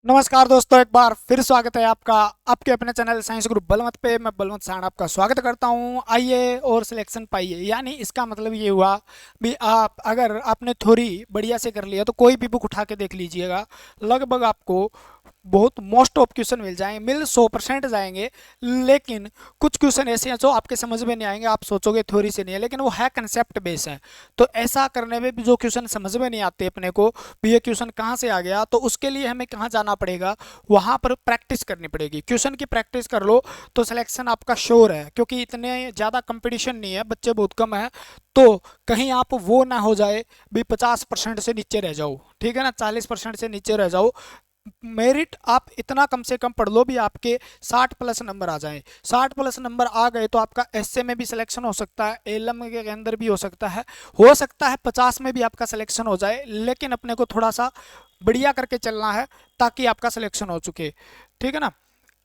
नमस्कार दोस्तों, एक बार फिर स्वागत है आपका आपके अपने चैनल साइंस ग्रुप बलवंत पे। मैं बलवंत साण आपका स्वागत करता हूं। आइए और सिलेक्शन पाइए। यानी इसका मतलब ये हुआ भी आप अगर आपने थ्योरी बढ़िया से कर लिया तो कोई भी बुक उठा के देख लीजिएगा, लगभग आपको बहुत मोस्ट ऑफ क्वेश्चन मिल जाएंगे, मिल 100% जाएंगे। लेकिन कुछ क्वेश्चन ऐसे हैं जो आपके समझ में नहीं आएंगे, आप सोचोगे थ्योरी से नहीं है, लेकिन वो है कंसेप्ट बेस है। तो ऐसा करने में भी जो क्वेश्चन समझ में नहीं आते अपने को भी ये क्वेश्चन कहाँ से आ गया, तो उसके लिए हमें कहाँ जाना पड़ेगा, वहां पर प्रैक्टिस करनी पड़ेगी। क्वेश्चन की प्रैक्टिस कर लो तो सिलेक्शन आपका श्योर है, क्योंकि इतने ज़्यादा कंपटीशन नहीं है, बच्चे बहुत कम है। तो कहीं आप वो ना हो जाए भी 50% से नीचे रह जाओ, ठीक है ना, 40% से नीचे रह जाओ। मेरिट आप इतना कम से कम पढ़ लो भी आपके 60 प्लस नंबर आ जाएं। 60 प्लस नंबर आ गए तो आपका एसए में भी सिलेक्शन हो सकता है, एलएम के अंदर भी हो सकता है 50 में भी आपका सिलेक्शन हो जाए। लेकिन अपने को थोड़ा सा बढ़िया करके चलना है ताकि आपका सिलेक्शन हो चुके, ठीक है ना।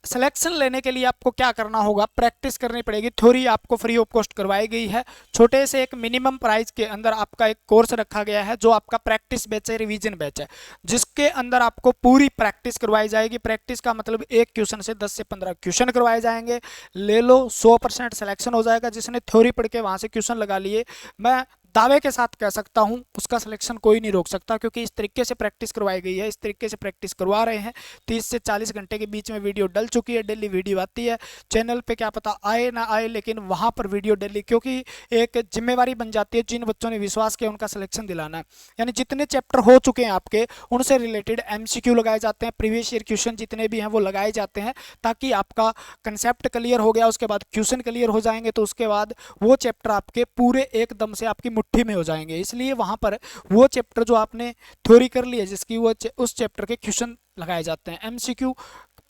सिलेक्शन लेने के लिए आपको क्या करना होगा, प्रैक्टिस करनी पड़ेगी। थ्योरी आपको फ्री ऑफ कॉस्ट करवाई गई है। छोटे से एक मिनिमम प्राइस के अंदर आपका एक कोर्स रखा गया है जो आपका प्रैक्टिस बैच है, रिवीजन बैच है, जिसके अंदर आपको पूरी प्रैक्टिस करवाई जाएगी। प्रैक्टिस का मतलब एक क्वेश्चन से 10 से 15 क्वेश्चन करवाए जाएंगे। ले लो 100% सिलेक्शन हो जाएगा। जिसने थ्योरी पढ़ के वहां से क्वेश्चन लगा लिए, मैं दावे के साथ कह सकता हूं उसका सिलेक्शन कोई नहीं रोक सकता, क्योंकि इस तरीके से प्रैक्टिस करवाई गई है, इस तरीके से प्रैक्टिस करवा रहे हैं। 30 से 40 घंटे के बीच में वीडियो डल चुकी है, डेली वीडियो आती है चैनल पे। क्या पता आए ना आए, लेकिन वहां पर वीडियो डेली, क्योंकि एक जिम्मेवारी बन जाती है। जिन बच्चों ने विश्वास किया उनका सिलेक्शन दिलाना है। यानी जितने चैप्टर हो चुके हैं आपके, उनसे रिलेटेड एमसीक्यू लगाए जाते हैं, प्रीवियस ईयर क्वेश्चन जितने भी हैं वो लगाए जाते हैं, ताकि आपका कंसेप्ट क्लियर हो गया, उसके बाद क्वेश्चन क्लियर हो जाएंगे, तो उसके बाद वो चैप्टर आपके पूरे एकदम से आपकी मुट्ठी में हो जाएंगे। इसलिए वहां पर वो चैप्टर जो आपने थ्योरी कर ली है, जिसकी वो उस चैप्टर के क्वेश्चन लगाए जाते हैं। एमसीक्यू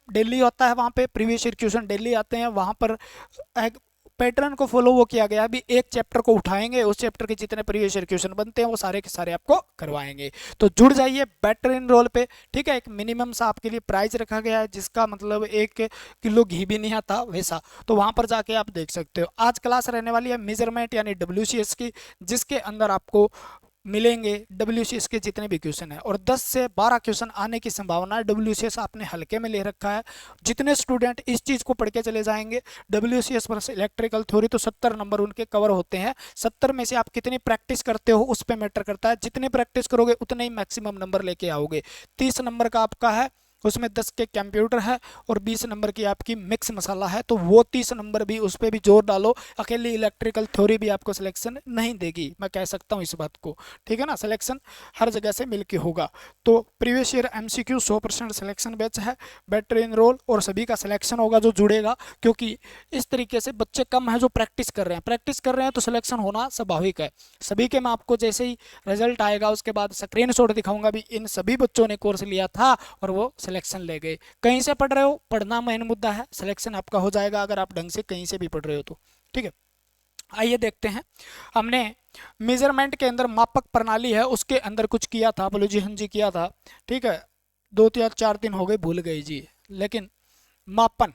डेली होता है वहाँ पे, प्रीवियस ईयर क्वेश्चन डेली आते हैं वहाँ पर। एक पैटर्न को फॉलो वो किया गया, अभी एक चैप्टर को उठाएंगे, उस चैप्टर के जितने प्रीवियस ईयर क्वेश्चन बनते हैं वो सारे के सारे आपको करवाएंगे। तो जुड़ जाइए बेटर इन रोल पे, ठीक है। एक मिनिमम सा आपके लिए प्राइस रखा गया है, जिसका मतलब 1 किलो घी भी नहीं आता वैसा। तो वहां पर जाके आप देख सकते हो। आज क्लास रहने वाली है मेजरमेंट यानी डब्ल्यूसीएस की, जिसके अंदर आपको मिलेंगे डब्ल्यूसीएस के जितने भी क्वेश्चन है, और 10 से 12 क्वेश्चन आने की संभावना है। डब्ल्यूसीएस आपने हल्के में ले रखा है। जितने स्टूडेंट इस चीज़ को पढ़ के चले जाएंगे, डब्ल्यूसीएस पर इलेक्ट्रिकल थ्योरी, तो 70 नंबर उनके कवर होते हैं। 70 में से आप कितनी प्रैक्टिस करते हो उस पर मैटर करता है। जितनी प्रैक्टिस करोगे उतने ही मैक्सिमम नंबर लेके आओगे। 30 नंबर का आपका है, उसमें 10 के कंप्यूटर है और 20 नंबर की आपकी मिक्स मसाला है। तो वो 30 नंबर भी उस पर भी जोर डालो। अकेली इलेक्ट्रिकल थ्योरी भी आपको सिलेक्शन नहीं देगी, मैं कह सकता हूँ इस बात को, ठीक है ना। सिलेक्शन हर जगह से मिलके होगा। तो previous year MCQ 100% selection batch है, बेटर इन रोल, और सभी का सिलेक्शन होगा जो जुड़ेगा। क्योंकि इस तरीके से बच्चे कम हैं जो प्रैक्टिस कर रहे हैं, प्रैक्टिस कर रहे हैं तो सिलेक्शन होना स्वाभाविक है। सभी के मैं आपको जैसे ही रिजल्ट आएगा उसके बाद स्क्रीनशॉट दिखाऊंगा भी इन सभी बच्चों ने कोर्स लिया था और वो सिलेक्शन ले गए। कहीं से पढ़ रहे हो, पढ़ना मेन मुद्दा है, सिलेक्शन आपका हो जाएगा अगर आप ढंग से कहीं से भी पढ़ रहे हो तो, ठीक है। आइए देखते हैं। हमने मेजरमेंट के अंदर मापक प्रणाली है, उसके अंदर कुछ किया था, बोलो जी हाँ जी किया था, ठीक है। 2 या 4 दिन हो गए, भूल गए जी। लेकिन मापन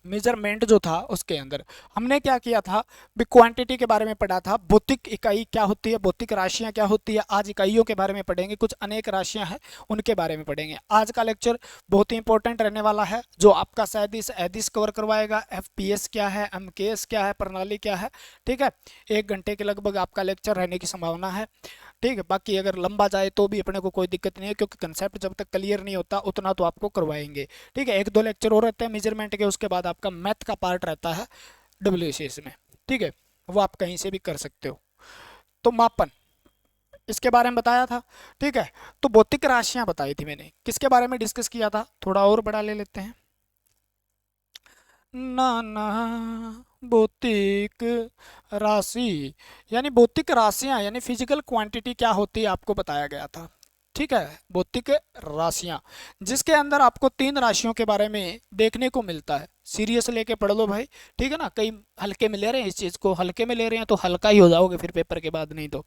मेजरमेंट जो था उसके अंदर हमने क्या किया था, भी क्वांटिटी के बारे में पढ़ा था। भौतिक इकाई क्या होती है, भौतिक राशियां क्या होती है, आज इकाइयों के बारे में पढ़ेंगे। कुछ अनेक राशियां हैं उनके बारे में पढ़ेंगे। आज का लेक्चर बहुत ही इंपॉर्टेंट रहने वाला है, जो आपका सैदिश एदिश कवर करवाएगा। एफपीएस क्या है, एमकेएस क्या है, प्रणाली क्या है, ठीक है। 1 घंटे के लगभग आपका लेक्चर रहने की संभावना है, ठीक है। बाकी अगर लंबा जाए तो भी अपने को कोई दिक्कत नहीं है, क्योंकि कंसेप्ट जब तक क्लियर नहीं होता उतना तो आपको करवाएंगे, ठीक है। 1-2 लेक्चर और रहते हैं मेजरमेंट के, उसके बाद आपका मैथ का पार्ट रहता है डब्ल्यूसीएस में, ठीक है। वो आप कहीं से भी कर सकते हो। तो मापन, इसके बारे में बताया था, ठीक है। तो भौतिक राशियां बताई थी मैंने, किसके बारे में डिस्कस किया था, थोड़ा और बड़ा ले लेते हैं ना ना। भौतिक राशि यानी भौतिक राशियां यानी फिजिकल क्वांटिटी क्या होती है आपको बताया गया था, ठीक है। भौतिक राशियां, जिसके अंदर आपको 3 राशियों के बारे में देखने को मिलता है। सीरियस लेके पढ़ लो भाई, ठीक है ना। कई हल्के में ले रहे हैं, इस चीज को हल्के में ले रहे हैं तो हल्का ही हो जाओगे फिर पेपर के बाद, नहीं तो।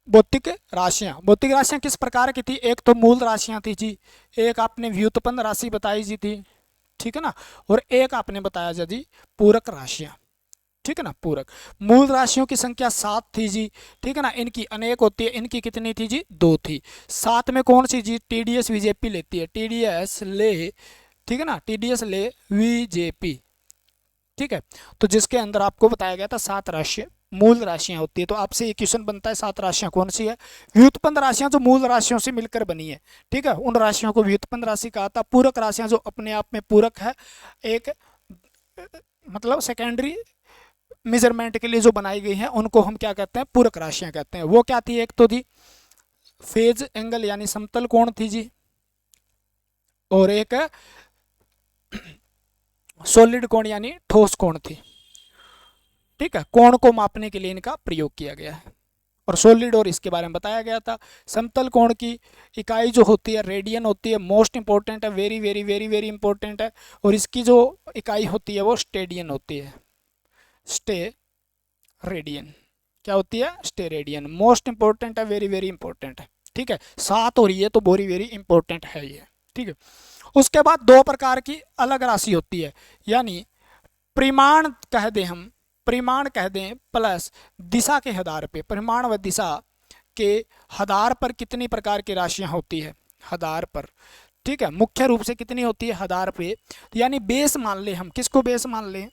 भौतिक राशियां किस प्रकार की थी, एक तो मूल राशियां थी जी, एक आपने व्युत्पन्न राशि बताई जी थी, ठीक है ना, और एक आपने बताया जी पूरक राशियां। ठीक है ना, पूरक। मूल राशियों की संख्या 7 थी जी, ठीक है ना, इनकी अनेक होती है, इनकी कितनी थी जी, 2 थी। 7 में कौन सी जी, टीडीएस बीजेपी लेती है, टीडीएस ले, ठीक है ना, टीडीएस ले बीजेपी, ठीक है। तो जिसके अंदर आपको बताया गया था 7 राशि मूल राशियां होती है। तो आपसे ये क्वेश्चन बनता है 7 राशियां कौन सी है, व्युत्पन्न राशियां जो मूल राशियों से मिलकर बनी है, ठीक है, उन राशियों को व्युत्पन्न राशि कहा था। पूरक राशियां जो अपने आप में पूरक है, एक मतलब सेकेंडरी मेजरमेंट के लिए जो बनाई गई हैं, उनको हम क्या कहते हैं, पूरक राशियां कहते हैं। वो क्या थी, एक तो थी फेज एंगल यानी समतल कोण थी जी, और एक सॉलिड कोण यानी ठोस कोण थी, ठीक है। कोण को मापने के लिए इनका प्रयोग किया गया है, और सॉलिड और इसके बारे में बताया गया था। समतल कोण की इकाई जो होती है रेडियन होती है, मोस्ट इंपॉर्टेंट है, very very very very important है। और इसकी जो इकाई होती है वो स्टेडियन होती है, स्टे रेडियन, क्या होती है, स्टे रेडियन, मोस्ट इंपॉर्टेंट है, वेरी वेरी इंपॉर्टेंट है, ठीक है। 7 और ये तो वेरी वेरी इंपॉर्टेंट है ये, ठीक है। उसके बाद 2 प्रकार की अलग राशि होती है, यानी परिमाण कह दें हम, परिमाण कह दें प्लस दिशा के आधार पे, परिमाण व दिशा के आधार पर कितनी प्रकार की राशियां होती है, आधार पर, ठीक है। मुख्य रूप से कितनी होती है, आधार पे, यानी बेस मान ले हम, किसको बेस मान लें,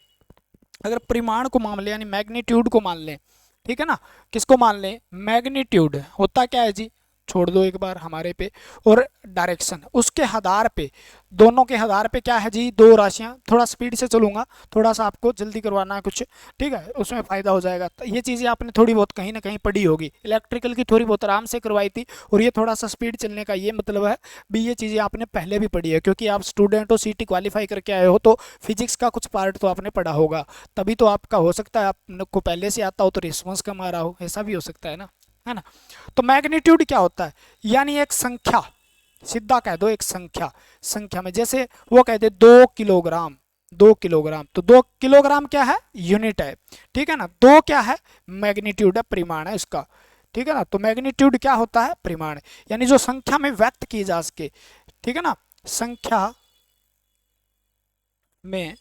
अगर परिमाण को मान लें यानी मैग्नीट्यूड को मान लें, ठीक है ना, किसको मान लें, मैग्नीट्यूड होता क्या है जी, छोड़ दो एक बार हमारे पे, और डायरेक्शन, उसके आधार पे, दोनों के आधार पे क्या है जी, 2 राशियां। थोड़ा स्पीड से चलूंगा, थोड़ा सा आपको जल्दी करवाना है कुछ, ठीक है, उसमें फायदा हो जाएगा। तो ये चीज़ें आपने थोड़ी बहुत कहीं ना कहीं पढ़ी होगी, इलेक्ट्रिकल की थोड़ी बहुत आराम से करवाई थी, और ये थोड़ा सा स्पीड चलने का ये मतलब है भी, ये चीज़ें आपने पहले भी पढ़ी है, क्योंकि आप स्टूडेंट हो, सीटी क्वालिफाई करके आए हो, तो फिजिक्स का कुछ पार्ट तो आपने पढ़ा होगा, तभी तो आपका हो सकता है आपको पहले से आता हो तो रिस्पॉन्स कम आ रहा हो, ऐसा भी हो सकता है ना। तो मैग्नीट्यूड क्या होता है, यानी एक संख्या, सीधा कह दो एक संख्या, संख्या में जैसे वो कहते 2 किलोग्राम, 2 किलोग्राम, तो 2 किलोग्राम क्या है, यूनिट है, ठीक है ना। 2 क्या है, मैग्नीट्यूड है, परिमाण है उसका, ठीक है ना। तो मैग्नीट्यूड क्या होता है, परिमाण, यानी जो संख्या में व्यक्त की जा सके, ठीक है ना, संख्या में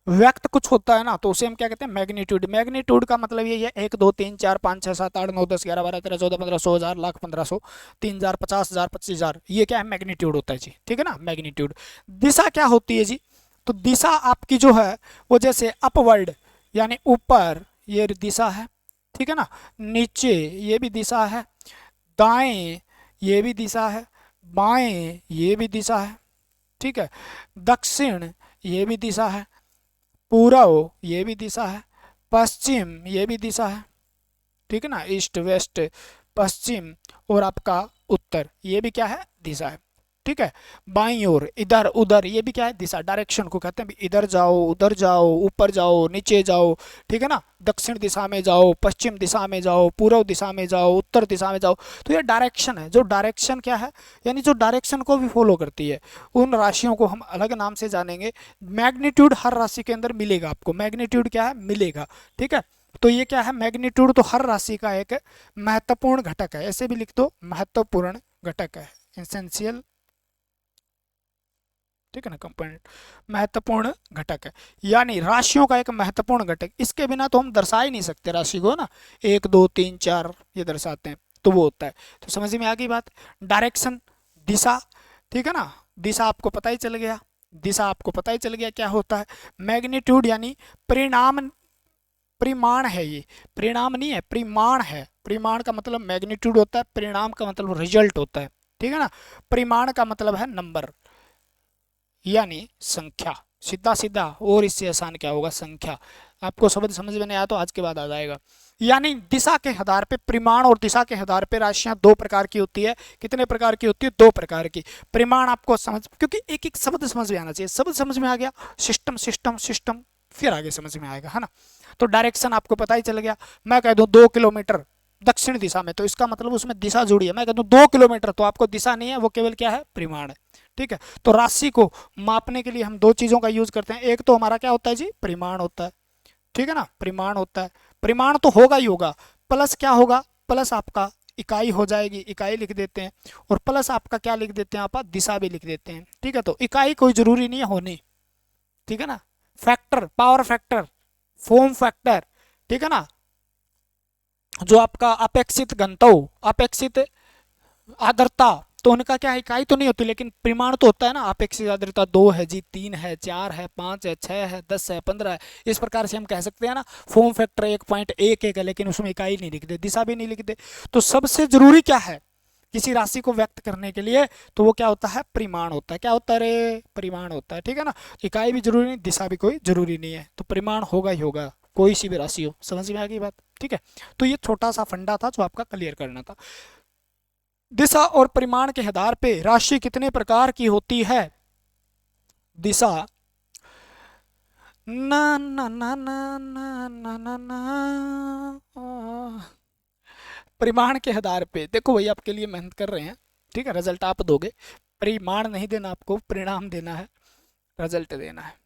व्यक्त कुछ होता है ना, तो उसे हम क्या कहते हैं, मैग्नीट्यूड। मैग्नीट्यूड का मतलब ये है 1 2 3 4 5 6 7 8 9 10 11 12 13 14 15 100 1000 लाख 1500 3000 50,000 25,000, ये क्या है, मैग्नीट्यूड होता है जी, ठीक है ना, मैग्नीट्यूड। दिशा क्या होती है जी, तो दिशा आपकी जो है वो जैसे अपवर्ड यानी ऊपर, ये दिशा है, ठीक है ना, नीचे ये भी दिशा है, दाएं ये भी दिशा है, बाएं ये भी दिशा है, ठीक है, दक्षिण ये भी दिशा है, पूर्व ये भी दिशा है, पश्चिम ये भी दिशा है, ठीक है ना, ईस्ट वेस्ट पश्चिम, और आपका उत्तर ये भी क्या है, दिशा है, ठीक है। बाईं ओर इधर उधर ये भी क्या है, दिशा, डायरेक्शन को कहते हैं, इधर जाओ उधर जाओ ऊपर जाओ नीचे जाओ, ठीक है ना, दक्षिण दिशा में जाओ, पश्चिम दिशा में जाओ, पूर्व दिशा में जाओ, उत्तर दिशा में जाओ। तो ये डायरेक्शन है, जो डायरेक्शन क्या है, यानी जो डायरेक्शन को भी फॉलो करती है, उन राशियों को हम अलग नाम से जानेंगे। मैग्नीट्यूड हर राशि के अंदर मिलेगा आपको, मैग्नीट्यूड क्या है, मिलेगा, ठीक है। तो ये क्या है, मैग्नीट्यूड तो हर राशि का एक महत्वपूर्ण घटक है, ऐसे भी लिख दो, महत्वपूर्ण घटक है, एसेंशियल, ठीक है ना, कंपोनेंट, महत्वपूर्ण घटक है, यानी राशियों का एक महत्वपूर्ण घटक, इसके बिना तो हम दर्शा ही नहीं सकते राशि को ना, 1 2 3 4 ये दर्शाते हैं, तो वो होता है। तो समझ में आ गई बात, डायरेक्शन, दिशा, ठीक है ना, दिशा आपको पता ही चल गया, दिशा आपको पता ही चल गया क्या होता है। मैग्नीट्यूड यानी परिणाम, परिमाण है, ये परिणाम नहीं है, परिमाण है, परिमाण का मतलब मैग्नीट्यूड होता है, परिणाम का मतलब रिजल्ट होता है, ठीक है ना। परिमाण का मतलब है नंबर यानी संख्या, सीधा सीधा, और इससे आसान क्या होगा, संख्या। आपको शब्द समझ में नहीं आया तो आज के बाद आ जाएगा। यानी दिशा के आधार पे, परिमाण और दिशा के आधार पे राशियां 2 प्रकार की होती है। कितने प्रकार की होती है, 2 प्रकार की। परिमाण आपको समझ, क्योंकि एक एक शब्द समझ में आना चाहिए, शब्द समझ में आ गया, सिस्टम सिस्टम सिस्टम, फिर आगे समझ में आएगा, है ना। तो डायरेक्शन आपको पता ही चल गया, मैं कह दूं 2 किलोमीटर दक्षिण दिशा में, तो इसका मतलब उसमें दिशा जुड़ी है। मैं कह दूं 2 किलोमीटर, तो आपको दिशा नहीं है, वो केवल क्या है, परिमाण है, ठीक है। तो राशि को मापने के लिए हम 2 चीजों का यूज करते हैं, एक तो हमारा क्या होता है जी, परिमाण होता है, ठीक है ना, परिमाण होता है, परिमाण तो होगा ही होगा, प्लस क्या होगा, प्लस आपका इकाई हो जाएगी, इकाई लिख देते हैं, और प्लस आपका क्या लिख देते हैं, आप दिशा भी लिख देते हैं, ठीक है। तो इकाई कोई जरूरी नहीं है होनी, ठीक है ना, factor, power factor, form factor, ठीक है ना। जो आपका अपेक्षित घनत्व, अपेक्षित आर्द्रता, तो उनका क्या है, इकाई तो नहीं होती लेकिन परिमाण तो होता है ना। अपेक्षित आर्द्रता 2 है जी, 3 है, 4 है, 5 है, 6 है, 10 है, 15 है। इस प्रकार से हम कह सकते हैं ना। फॉर्म फैक्टर 1.11 है लेकिन उसमें इकाई नहीं लिखते, दिशा भी नहीं लिखते। तो सबसे जरूरी क्या है किसी राशि को व्यक्त करने के लिए, तो वो क्या होता है, परिमाण होता है। क्या होता है रे, परिमाण होता है। ठीक है ना। इकाई भी जरूरी नहीं, दिशा भी कोई जरूरी नहीं है, तो परिमाण होगा ही होगा, कोई सी भी राशि हो। समझ में आ गई बात। ठीक है। तो ये छोटा सा फंडा था जो आपका क्लियर करना था। दिशा और परिमाण के आधार पे राशि कितने प्रकार की होती है। दिशा ना ना ना ना ना ना ना ना, परिमाण के आधार पे देखो भाई, आपके लिए मेहनत कर रहे हैं। ठीक है, रिजल्ट आप दोगे। परिमाण नहीं देना आपको, परिणाम देना है, रिजल्ट देना है।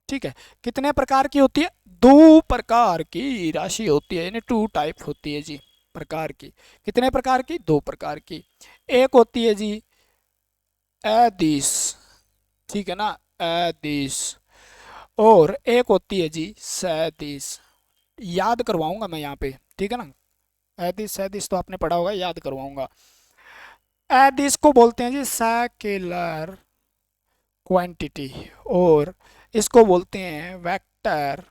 ठीक है। कितने प्रकार की होती है, 2 प्रकार की राशि होती है, यानी 2 टाइप होती है जी प्रकार की। कितने प्रकार की, 2 प्रकार की। एक होती है जी अदिश, ठीक है ना, अदिश। और एक होती है जी सदिश। याद करवाऊंगा मैं यहाँ पे, ठीक है ना। अदिश सदिश तो आपने पढ़ा होगा, याद करवाऊंगा। अदिश को बोलते हैं जी स्केलर क्वांटिटी, और इसको बोलते हैं वेक्टर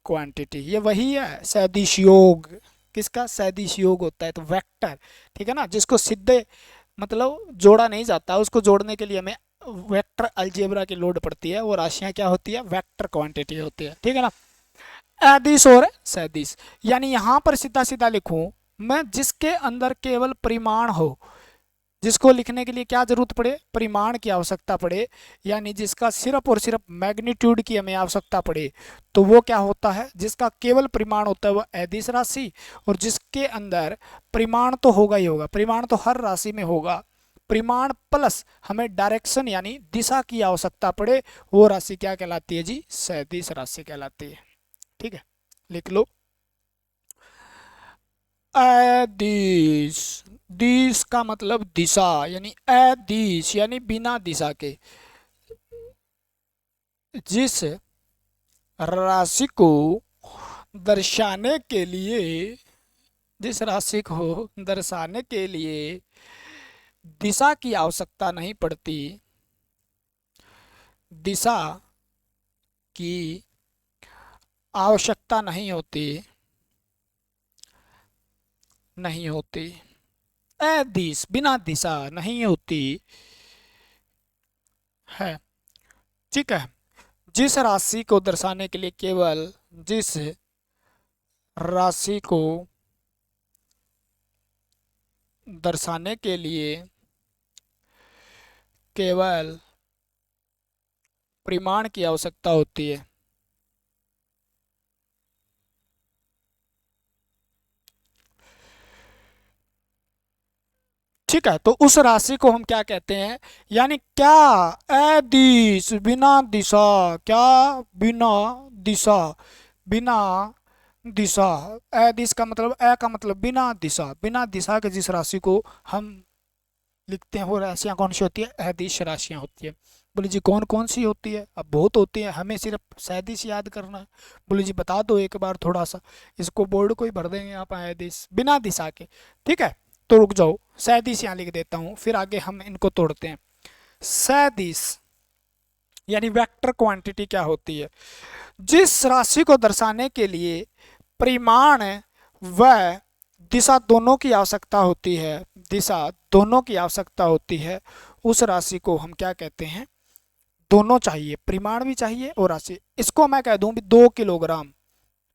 क्वांटिटी। ये वही है सदिश योग। किसका, सदिश योग होता है तो वेक्टर। ठीक है ना, जिसको सीधे मतलब जोड़ा नहीं जाता, उसको जोड़ने के लिए हमें वेक्टर अलजेब्रा की लोड पड़ती है। वो राशियां क्या होती है, वेक्टर क्वांटिटी होती है। ठीक है ना। अदिश और सदिश, यानी यहां पर सीधा सीधा लिखूं मैं, जिसके अंदर केवल परिमाण हो, जिसको लिखने के लिए क्या जरूरत पड़े, परिमाण की आवश्यकता पड़े, यानी जिसका सिर्फ और सिर्फ मैग्नीट्यूड की हमें आवश्यकता पड़े, तो वो क्या होता है, जिसका केवल परिमाण होता है वो अदिश राशि। और जिसके अंदर परिमाण तो होगा ही होगा, परिमाण तो हर राशि में होगा, परिमाण प्लस हमें डायरेक्शन यानी दिशा की आवश्यकता पड़े, वो राशि क्या कहलाती है जी, सदिश राशि कहलाती है। ठीक है, लिख लो अदिश। दिश का मतलब दिशा, यानी अदिश यानी बिना दिशा के। जिस राशि को दर्शाने के लिए, जिस राशि को दर्शाने के लिए दिशा की आवश्यकता नहीं पड़ती, दिशा की आवश्यकता नहीं होती, नहीं होती, अदिश बिना दिशा नहीं होती है। ठीक है। जिस राशि को दर्शाने के लिए केवल, जिस राशि को दर्शाने के लिए केवल परिमाण की आवश्यकता होती है, ठीक है, तो उस राशि को हम क्या कहते हैं, यानी क्या, अदिश बिना दिशा, क्या, बिना दिशा, बिना दिशा। अदिश का मतलब, अ का मतलब बिना दिशा, बिना दिशा के जिस राशि को हम लिखते हैं वो राशियां कौन सी होती है, अदिश राशियां होती है। बोले जी कौन कौन सी होती है, अब बहुत होती है, हमें सिर्फ सदिश याद करना है। बोले जी बता दो एक बार थोड़ा सा, इसको बोर्ड को ही भर देंगे आप अदिश बिना दिशा के। ठीक है, तो रुक जाओ, सदिश यहाँ लिख देता हूँ, फिर आगे हम इनको तोड़ते हैं। सदिश यानी वेक्टर क्वांटिटी क्या होती है, जिस राशि को दर्शाने के लिए परिमाण व दिशा दोनों की आवश्यकता होती है, दिशा दोनों की आवश्यकता होती है, उस राशि को हम क्या कहते हैं, दोनों चाहिए, परिमाण भी चाहिए और राशि। इसको मैं कह दूं भी 2 किलोग्राम।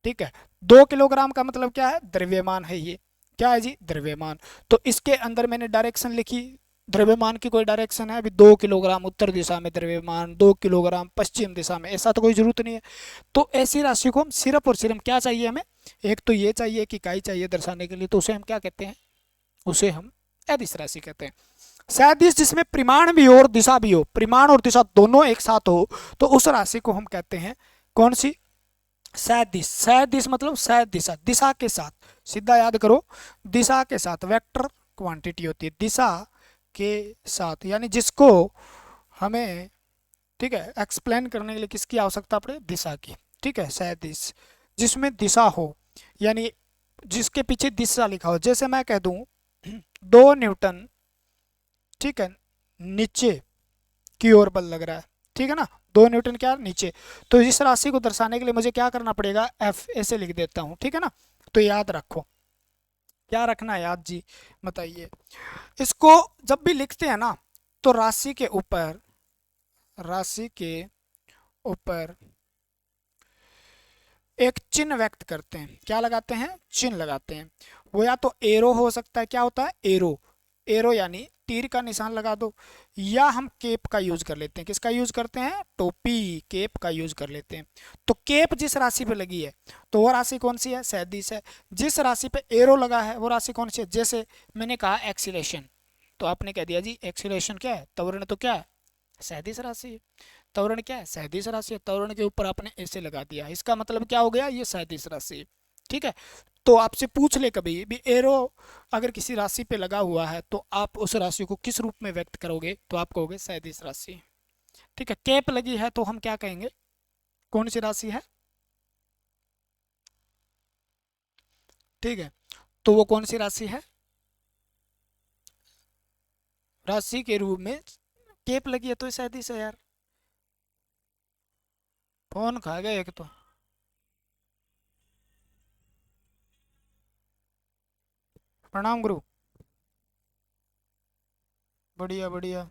ठीक है, 2 किलोग्राम का मतलब क्या है, द्रव्यमान है ये। क्या है जी, द्रव्यमान। तो इसके अंदर मैंने डायरेक्शन लिखी, द्रव्यमान की कोई डायरेक्शन है, अभी 2 किलोग्राम उत्तर दिशा में द्रव्यमान, 2 किलोग्राम पश्चिम दिशा में, ऐसा तो कोई जरूरत नहीं है। तो ऐसी राशि को हम सिर्फ और सिर्फ क्या चाहिए हमें, एक तो ये चाहिए कि इकाई चाहिए दर्शाने के लिए, तो उसे हम क्या कहते हैं, उसे हम अदिश राशि कहते हैं। सदिश जिसमें परिमाण भी हो और दिशा भी हो, परिमाण और दिशा दोनों एक साथ हो, तो उस राशि को हम कहते हैं कौन सी, सदिश। सदिश मतलब सदिशा, दिशा के साथ, सीधा याद करो, दिशा के साथ वेक्टर क्वांटिटी होती है, दिशा के साथ, यानी जिसको हमें, ठीक है, एक्सप्लेन करने के लिए किसकी आवश्यकता पड़े, दिशा की। ठीक है, सदिश जिसमें दिशा हो, यानी जिसके पीछे दिशा लिखा हो। जैसे मैं कह दूं 2 न्यूटन, ठीक है, नीचे की ओर बल लग रहा है, ठीक है ना, 2 न्यूटन क्या नीचे। तो इस राशि को दर्शाने के लिए मुझे क्या करना पड़ेगा, एफ ऐसे लिख देता हूं, ठीक है ना। तो याद रखो, क्या रखना है याद जी, बताइए। इसको जब भी लिखते हैं ना, तो राशि के ऊपर एक चिन्ह व्यक्त करते हैं। क्या लगाते हैं, चिन्ह लगाते हैं। वो या तो एरो हो सकता है, क्या होता है एरो, एरो यानी तीर का निशान लगा दो, या हम केप का यूज कर लेते हैं। किसका यूज करते हैं, टोपी, केप का यूज कर लेते हैं। तो केप जिस राशि पे लगी है तो वो राशि कौन सी है, सदिश है। जिस राशि पे एरो लगा है वो राशि कौन सी है। जैसे मैंने कहा एक्सीलेशन, तो आपने कह दिया जी एक्सीलेशन क्या है, त्वरण तो क्या है, सदिश राशि है। त्वरण क्या है, सदिश राशि है। त्वरण के ऊपर आपने ऐसे लगा दिया, इसका मतलब क्या हो गया, ये सदिश राशि है, ठीक है। तो आपसे पूछ ले कभी भी एरो अगर किसी राशि पे लगा हुआ है तो आप उस राशि को किस रूप में व्यक्त करोगे, तो आप कहोगे सदिश राशि, ठीक है। कैप लगी है तो हम क्या कहेंगे, कौन सी राशि है, ठीक है। तो वो कौन सी राशि है, राशि के रूप में कैप लगी है तो सदिश है यार। फोन खा गया एक तो। प्रणाम गुरु। बढ़िया बढ़िया।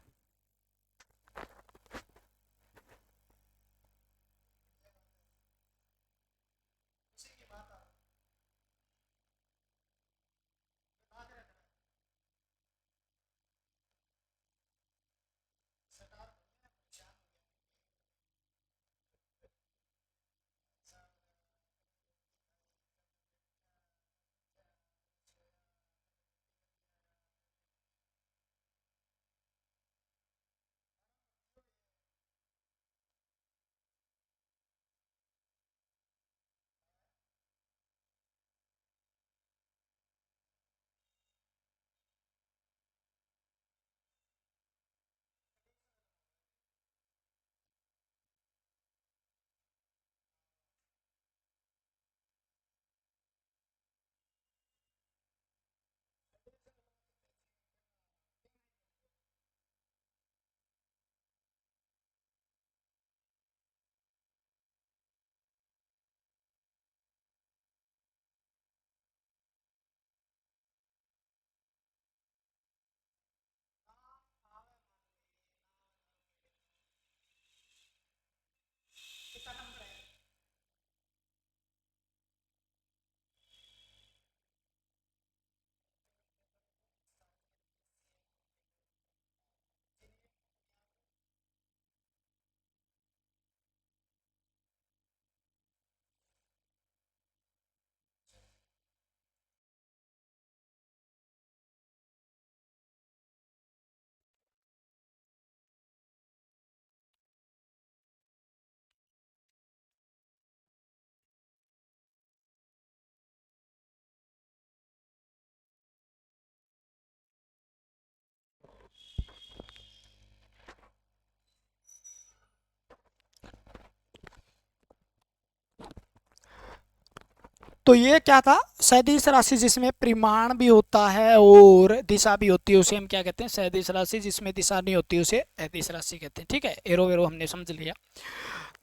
तो ये क्या था, सदिश राशि जिसमें परिमाण भी होता है और दिशा भी होती है, उसे हम क्या कहते हैं, सदिश राशि। जिसमें दिशा नहीं होती उसे अदिश राशि कहते हैं, ठीक है। एरो वेरो हमने समझ लिया।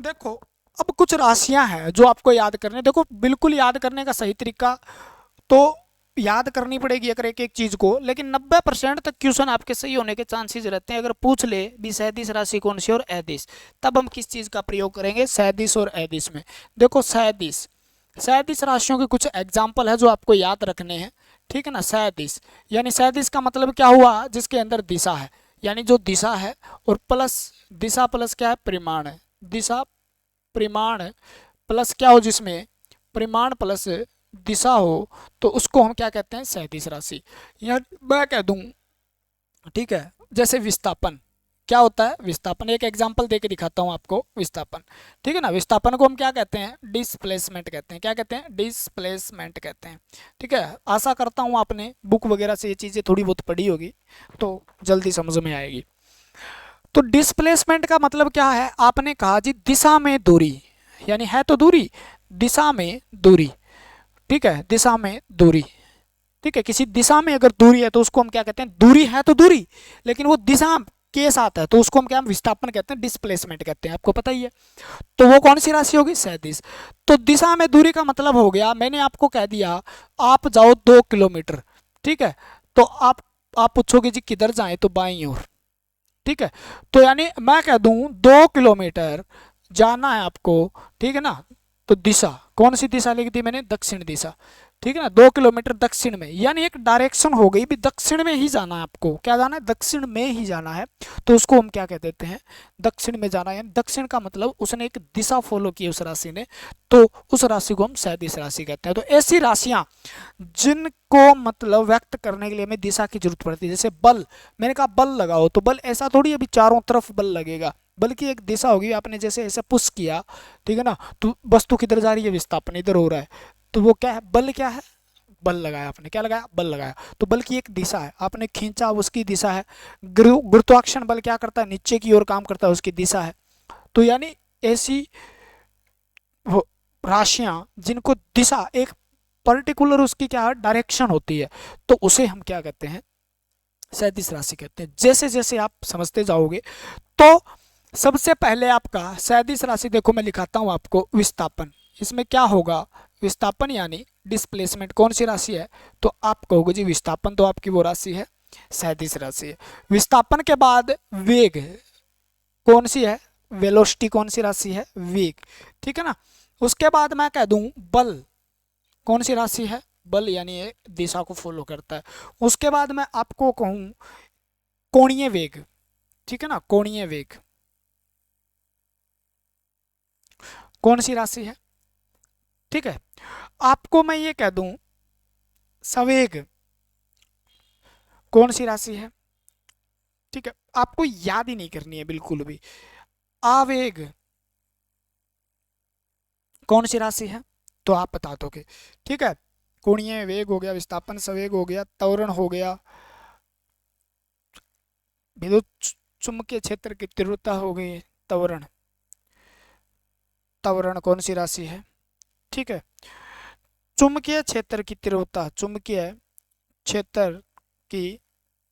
देखो अब कुछ राशियां हैं जो आपको याद करने, देखो बिल्कुल याद करने का सही तरीका तो याद करनी पड़ेगी अगर एक एक चीज को, लेकिन 90% तक क्वेश्चन आपके सही होने के चांसेस रहते हैं। अगर पूछ ले भी सदिश राशि कौन सी और अदिश, तब हम किस चीज का प्रयोग करेंगे, सदिश और अदिश में। देखो सदिश, सदिश राशियों के कुछ एग्जाम्पल है जो आपको याद रखने हैं, ठीक है ना। सदिश यानी सदिश का मतलब क्या हुआ, जिसके अंदर दिशा है, यानी जो दिशा है और प्लस दिशा प्लस क्या है, परिमाण है। दिशा परिमाण प्लस क्या हो, जिसमें परिमाण प्लस दिशा हो, तो उसको हम क्या कहते हैं, सदिश राशि। या मैं कह दूं, ठीक है, जैसे विस्थापन, क्या होता है विस्थापन, एक एग्जांपल देके दिखाता हूं आपको। विस्थापन, ठीक है ना, विस्थापन को हम क्या कहते हैं, डिस्प्लेसमेंट कहते हैं। क्या कहते हैं, डिस्प्लेसमेंट कहते हैं, ठीक है। आशा करता हूं आपने बुक वगैरह से ये चीज़ें थोड़ी बहुत पढ़ी होगी तो जल्दी समझ में आएगी। तो डिस्प्लेसमेंट का मतलब क्या है, आपने कहा जी दिशा में दूरी, यानी है तो दूरी, दिशा में दूरी, ठीक है, दिशा में दूरी, ठीक है, किसी दिशा में अगर दूरी है तो उसको हम क्या कहते हैं, दूरी है तो दूरी, लेकिन वो दिशा के साथ है तो उसको हम क्या, विस्थापन कहते हैं, डिस्प्लेसमेंट कहते हैं, आपको पता ही है। तो वो कौन सी राशि होगी, सदिश। तो दिशा में दूरी का मतलब हो गया, मैंने आपको कह दिया आप जाओ 2 किलोमीटर, ठीक है, तो आप पूछोगे जी किधर जाए, तो बाईं ओर, ठीक है, तो यानी मैं कह दूं 2 किलोमीटर जाना है आपको, ठीक है ना, तो दिशा कौन सी दिशा लिख दी मैंने, दक्षिण दिशा, ठीक है ना, 2 किलोमीटर दक्षिण में, यानी एक डायरेक्शन हो गई भी, दक्षिण में ही जाना है आपको, क्या जाना है, दक्षिण में ही जाना है, तो उसको हम क्या कह देते हैं, दक्षिण में जाना है। दक्षिण का मतलब उसने एक दिशा फॉलो की उस राशि ने, तो उस राशि को हम सदिश राशि कहते हैं। तो ऐसी राशियां जिनको मतलब व्यक्त करने के लिए हमें दिशा की जरूरत पड़ती है, जैसे बल, मैंने कहा बल लगाओ, तो बल ऐसा थोड़ी अभी चारों तरफ बल लगेगा, बल्कि एक दिशा होगी, आपने जैसे ऐसे पुश किया, ठीक है ना, तो वस्तु किधर जा रही है, विस्थापन इधर हो रहा है, तो वो क्या है, बल क्या है, बल लगाया आपने, क्या लगाया, बल लगाया, तो बल की एक दिशा है, आपने खींचा उसकी दिशा है। गुरुत्वाकर्षण बल क्या करता है, नीचे की ओर काम करता है, उसकी दिशा है। तो यानी ऐसी वो राशियां जिनको दिशा एक पर्टिकुलर उसकी क्या है, डायरेक्शन होती है, तो उसे हम क्या कहते हैं, सदिश राशि कहते हैं। जैसे जैसे आप समझते जाओगे, तो सबसे पहले आपका सदिश राशि देखो, मैं लिखाता हूं आपको, विस्थापन, इसमें क्या होगा, विस्थापन यानी डिस्प्लेसमेंट, कौन सी राशि है, तो आप कहोगे जी विस्थापन तो आपकी वो राशि है, सदिश राशि है। विस्थापन के बाद वेग कौन सी है, वेलोसिटी कौन सी राशि है, वेग, ठीक है ना। उसके बाद मैं कह दूं बल कौन सी राशि है, बल यानी ये दिशा को फॉलो करता है। उसके बाद मैं आपको कहूं कोणीय वेग, ठीक है ना, कोणीय वेग कौन सी राशि है, ठीक है। आपको मैं ये कह दूं सवेग कौन सी राशि है, ठीक है, आपको याद ही नहीं करनी है बिल्कुल भी। आवेग कौन सी राशि है, तो आप बता दोगे, ठीक है। कोणीय वेग हो गया, विस्थापन सवेग हो गया, त्वरण हो गया, विद्युत चुंबकीय क्षेत्र की तीव्रता हो गई, त्वरण, त्वरण कौन सी राशि है, ठीक है। चुंबकीय क्षेत्र की तीव्रता, चुंबकीय क्षेत्र की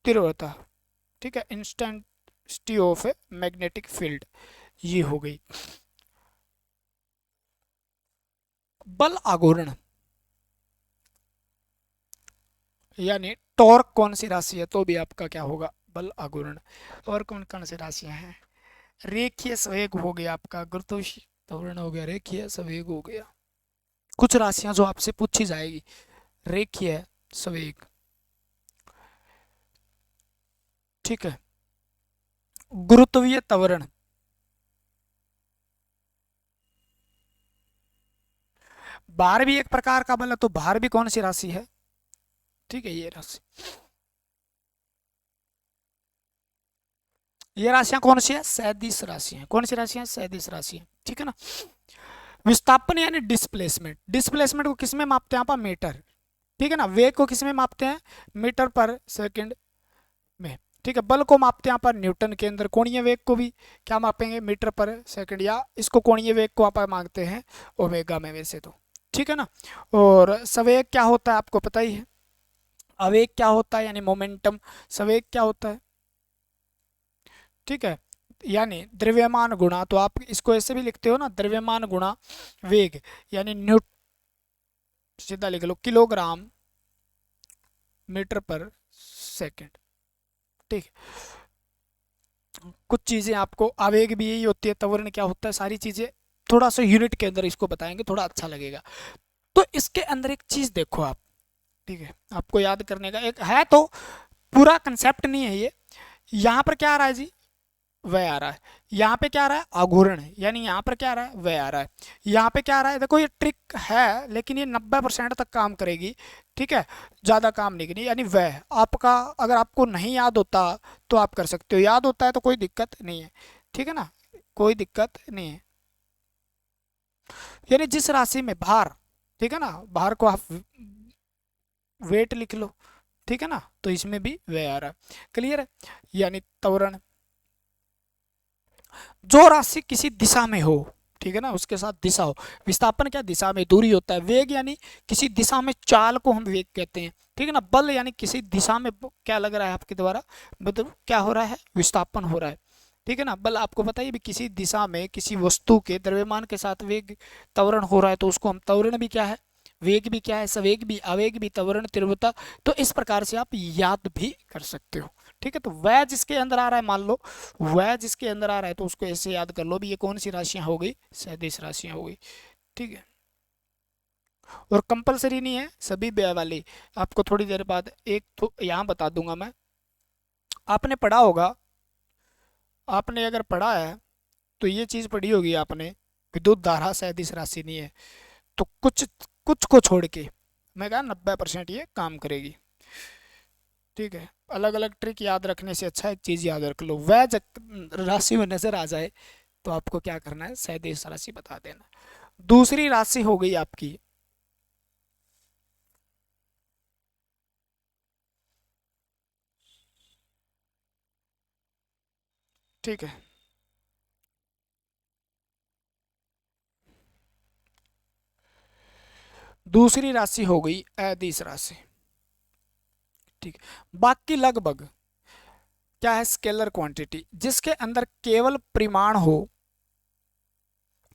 तीव्रता, ठीक है, इंस्टेंसिटी ऑफ मैग्नेटिक फील्ड, ये हो गई। बल आघूर्ण यानी टॉर्क कौन सी राशि है, तो भी आपका क्या होगा, बल आघूर्ण। और कौन कौन सी राशियां हैं, रेखीय संवेग हो गया आपका, गुरुत्वाकर्षण त्वरण हो गया, रेखीय संवेग हो गया। कुछ राशियां जो आपसे पूछी जाएगी, रेखीय संवेग, ठीक है, गुरुत्वीय त्वरण, भार भी एक प्रकार का बल है, तो भार भी कौन सी राशि है, ठीक है, ये राशि, ये राशियां कौन सी है, सदिश राशि है, कौन सी राशि है, सदिश राशि है, ठीक है ना। विस्थापन यानी डिस्प्लेसमेंट, डिस्प्लेसमेंट को किस में मापते हैं आप, मीटर, ठीक है ना। वेग को किस में मापते हैं, मीटर पर सेकंड में, ठीक है। बल को मापते हैं यहाँ पर न्यूटन के अंदर, कोणीय वेग को भी क्या मापेंगे, मीटर पर सेकंड, या इसको कोणीय वेग को आप मांगते हैं ओमेगा में वैसे तो, ठीक है ना। और संवेग क्या होता है आपको पता ही है, आवेग क्या होता है यानी मोमेंटम, संवेग क्या होता है, ठीक है, यानी द्रव्यमान गुणा, तो आप इसको ऐसे भी लिखते हो ना, द्रव्यमान गुणा वेग, यानी न्यूट, सीधा लिख लो किलोग्राम मीटर पर सेकंड, ठीक है। कुछ चीजें आपको आवेग भी यही होती है, त्वरण क्या होता है, सारी चीजें थोड़ा सा यूनिट के अंदर इसको बताएंगे, थोड़ा अच्छा लगेगा। तो इसके अंदर एक चीज देखो आप, ठीक है, आपको याद करने का एक है, तो पूरा कंसेप्ट नहीं है ये। यहाँ पर क्या आ रहा है जी, वह आ रहा है, यहाँ पे क्या आ रहा है, आघूर्ण है, यानी यहाँ पर क्या आ रहा है, वह आ रहा है, यहाँ पे क्या आ रहा है, देखो ये ट्रिक है, लेकिन ये 90% तक काम करेगी, ठीक है, ज़्यादा काम नहीं करेगी, यानी वह आपका, अगर आपको नहीं याद होता तो आप कर सकते हो, याद होता है तो कोई दिक्कत नहीं है, ठीक है ना, कोई दिक्कत नहीं है। यानी जिस राशि में भार, ठीक है ना, भार को आप वेट लिख लो, ठीक है ना, तो इसमें भी वह आ रहा है, क्लियर है। यानी त्वरण, जो राशि किसी दिशा में हो, ठीक है ना, उसके साथ दिशा हो। विस्थापन क्या, दिशा में दूरी होता है। वेग यानी किसी दिशा में चाल को हम वेग कहते हैं, ठीक है ना। बल यानी किसी दिशा में क्या लग रहा है आपके द्वारा, मतलब क्या हो रहा है, विस्थापन हो रहा है, ठीक है ना। बल आपको बताइए भी किसी दिशा में किसी वस्तु के द्रव्यमान के साथ वेग त्वरण हो रहा है तो उसको हम, त्वरण भी क्या है, वेग भी क्या है, सवेग भी, आवेग भी, त्वरण, तीव्रता। तो इस प्रकार से आप याद भी कर सकते हो, ठीक है। तो वह जिसके अंदर आ रहा है, मान लो वह जिसके अंदर आ रहा है तो उसको ऐसे याद कर लो भी, ये कौन सी राशियां हो गई, सदिश राशियां हो गई, ठीक है। और कंपलसरी नहीं है सभी व्यय वाली, आपको थोड़ी देर बाद एक तो यहाँ बता दूंगा मैं। आपने पढ़ा होगा, आपने अगर पढ़ा है तो ये चीज पढ़ी होगी आपने, विद्युत धारा सदिश राशि नहीं है। तो कुछ कुछ को छोड़ के मैं कहा 90% ये काम करेगी, ठीक है। अलग अलग ट्रिक याद रखने से अच्छा एक चीज याद रख लो, वह राशि में नजर आ जाए तो आपको क्या करना है, सदिश राशि बता देना। दूसरी राशि हो गई आपकी, ठीक है, दूसरी राशि हो गई अदिश राशि, ठीक है। बाकी लगभग क्या है, स्केलर क्वांटिटी, जिसके अंदर केवल परिमाण हो,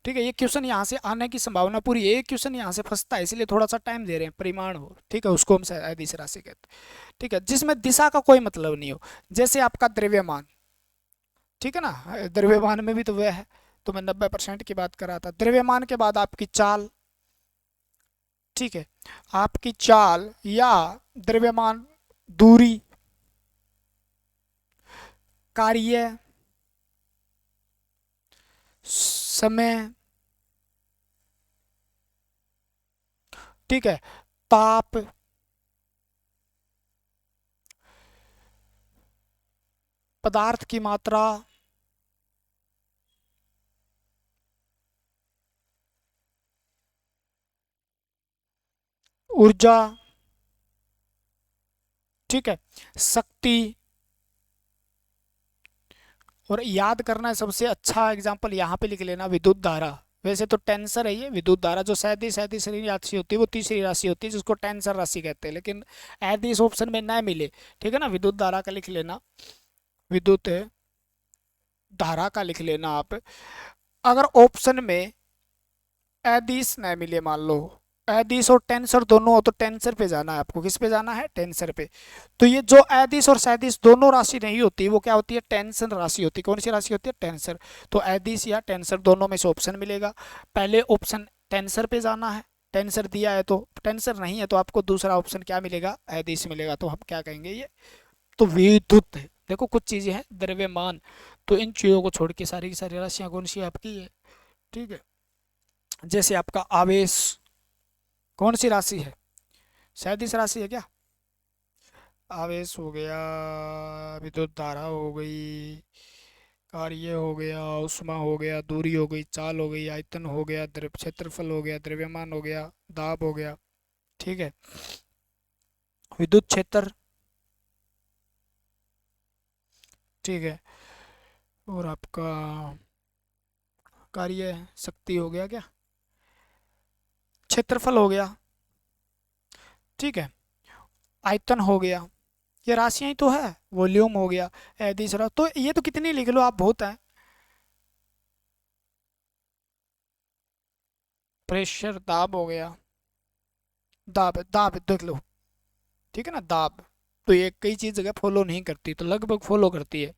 ठीक है। ये क्वेश्चन यहाँ से आने की संभावना पूरी है, ये क्वेश्चन यहाँ से फंसता है इसलिए थोड़ा सा टाइम दे रहे हैं, परिमाण हो, ठीक है, उसको हम अदिश राशि कहते हैं, ठीक है। जिसमें दिशा का कोई मतलब नहीं हो, जैसे आपका द्रव्यमान, ठीक है ना, द्रव्यमान में भी तो वह है, तो मैं 90% की बात कर रहा था। द्रव्यमान के बाद आपकी चाल, ठीक है, आपकी चाल या द्रव्यमान, दूरी, कार्य, समय, ठीक है, ताप, पदार्थ की मात्रा, ऊर्जा, ठीक है, शक्ति। और याद करना है सबसे अच्छा एग्जांपल यहाँ पे लिख लेना, विद्युत धारा। वैसे तो टेंसर है ये विद्युत धारा, जो सैंतीस सैंतीस राशि होती है वो तीसरी राशि होती है जिसको टेंसर राशि कहते हैं, लेकिन यदि इस ऑप्शन में ना मिले, ठीक है ना, विद्युत धारा का लिख लेना, विद्युत धारा का लिख लेना आप। अगर ऑप्शन में एदिश न मिले, मान लो एदिश और टेंसर दोनों हो तो टेंसर पे जाना है आपको, किस पे जाना है, टेंसर पे। तो ये जो एदिश और सैदिश दोनों राशि नहीं होती वो क्या होती है, टेंशन राशि होती है। कौन सी राशि होती है, टेंसर। तो एदिश या टेंसर दोनों में से ऑप्शन मिलेगा, पहले ऑप्शन टेंसर पे जाना है, टेंसर दिया है तो, टेंसर नहीं है तो आपको दूसरा ऑप्शन क्या मिलेगा, एदिश मिलेगा। तो हम क्या कहेंगे, ये तो विद्युत है। देखो कुछ चीजें हैं, द्रव्यमान, तो इन चीजों को छोड़ के सारी की सारी राशियां कौन सी है आपकी है, ठीक है। जैसे आपका आवेश कौन सी राशि है, सैंतीस राशि है क्या, आवेश हो गया, विद्युत धारा हो गई, कार्य हो गया, उष्मा हो गया, दूरी हो गई, चाल हो गई, आयतन हो गया, द्रव क्षेत्रफल हो गया, द्रव्यमान हो गया, दाब हो गया, ठीक है, विद्युत क्षेत्र, ठीक है, और आपका कार्य शक्ति हो गया क्या, क्षेत्रफल हो गया, ठीक है, आयतन हो गया, ये राशियां ही तो है, वॉल्यूम हो गया, दूसरा तो ये तो कितनी लिख लो आप, बहुत है। प्रेशर, दाब हो गया, दाब दाब देख लो, ठीक है ना, दाब। तो ये कई चीज जगह फॉलो नहीं करती तो लगभग फॉलो करती है,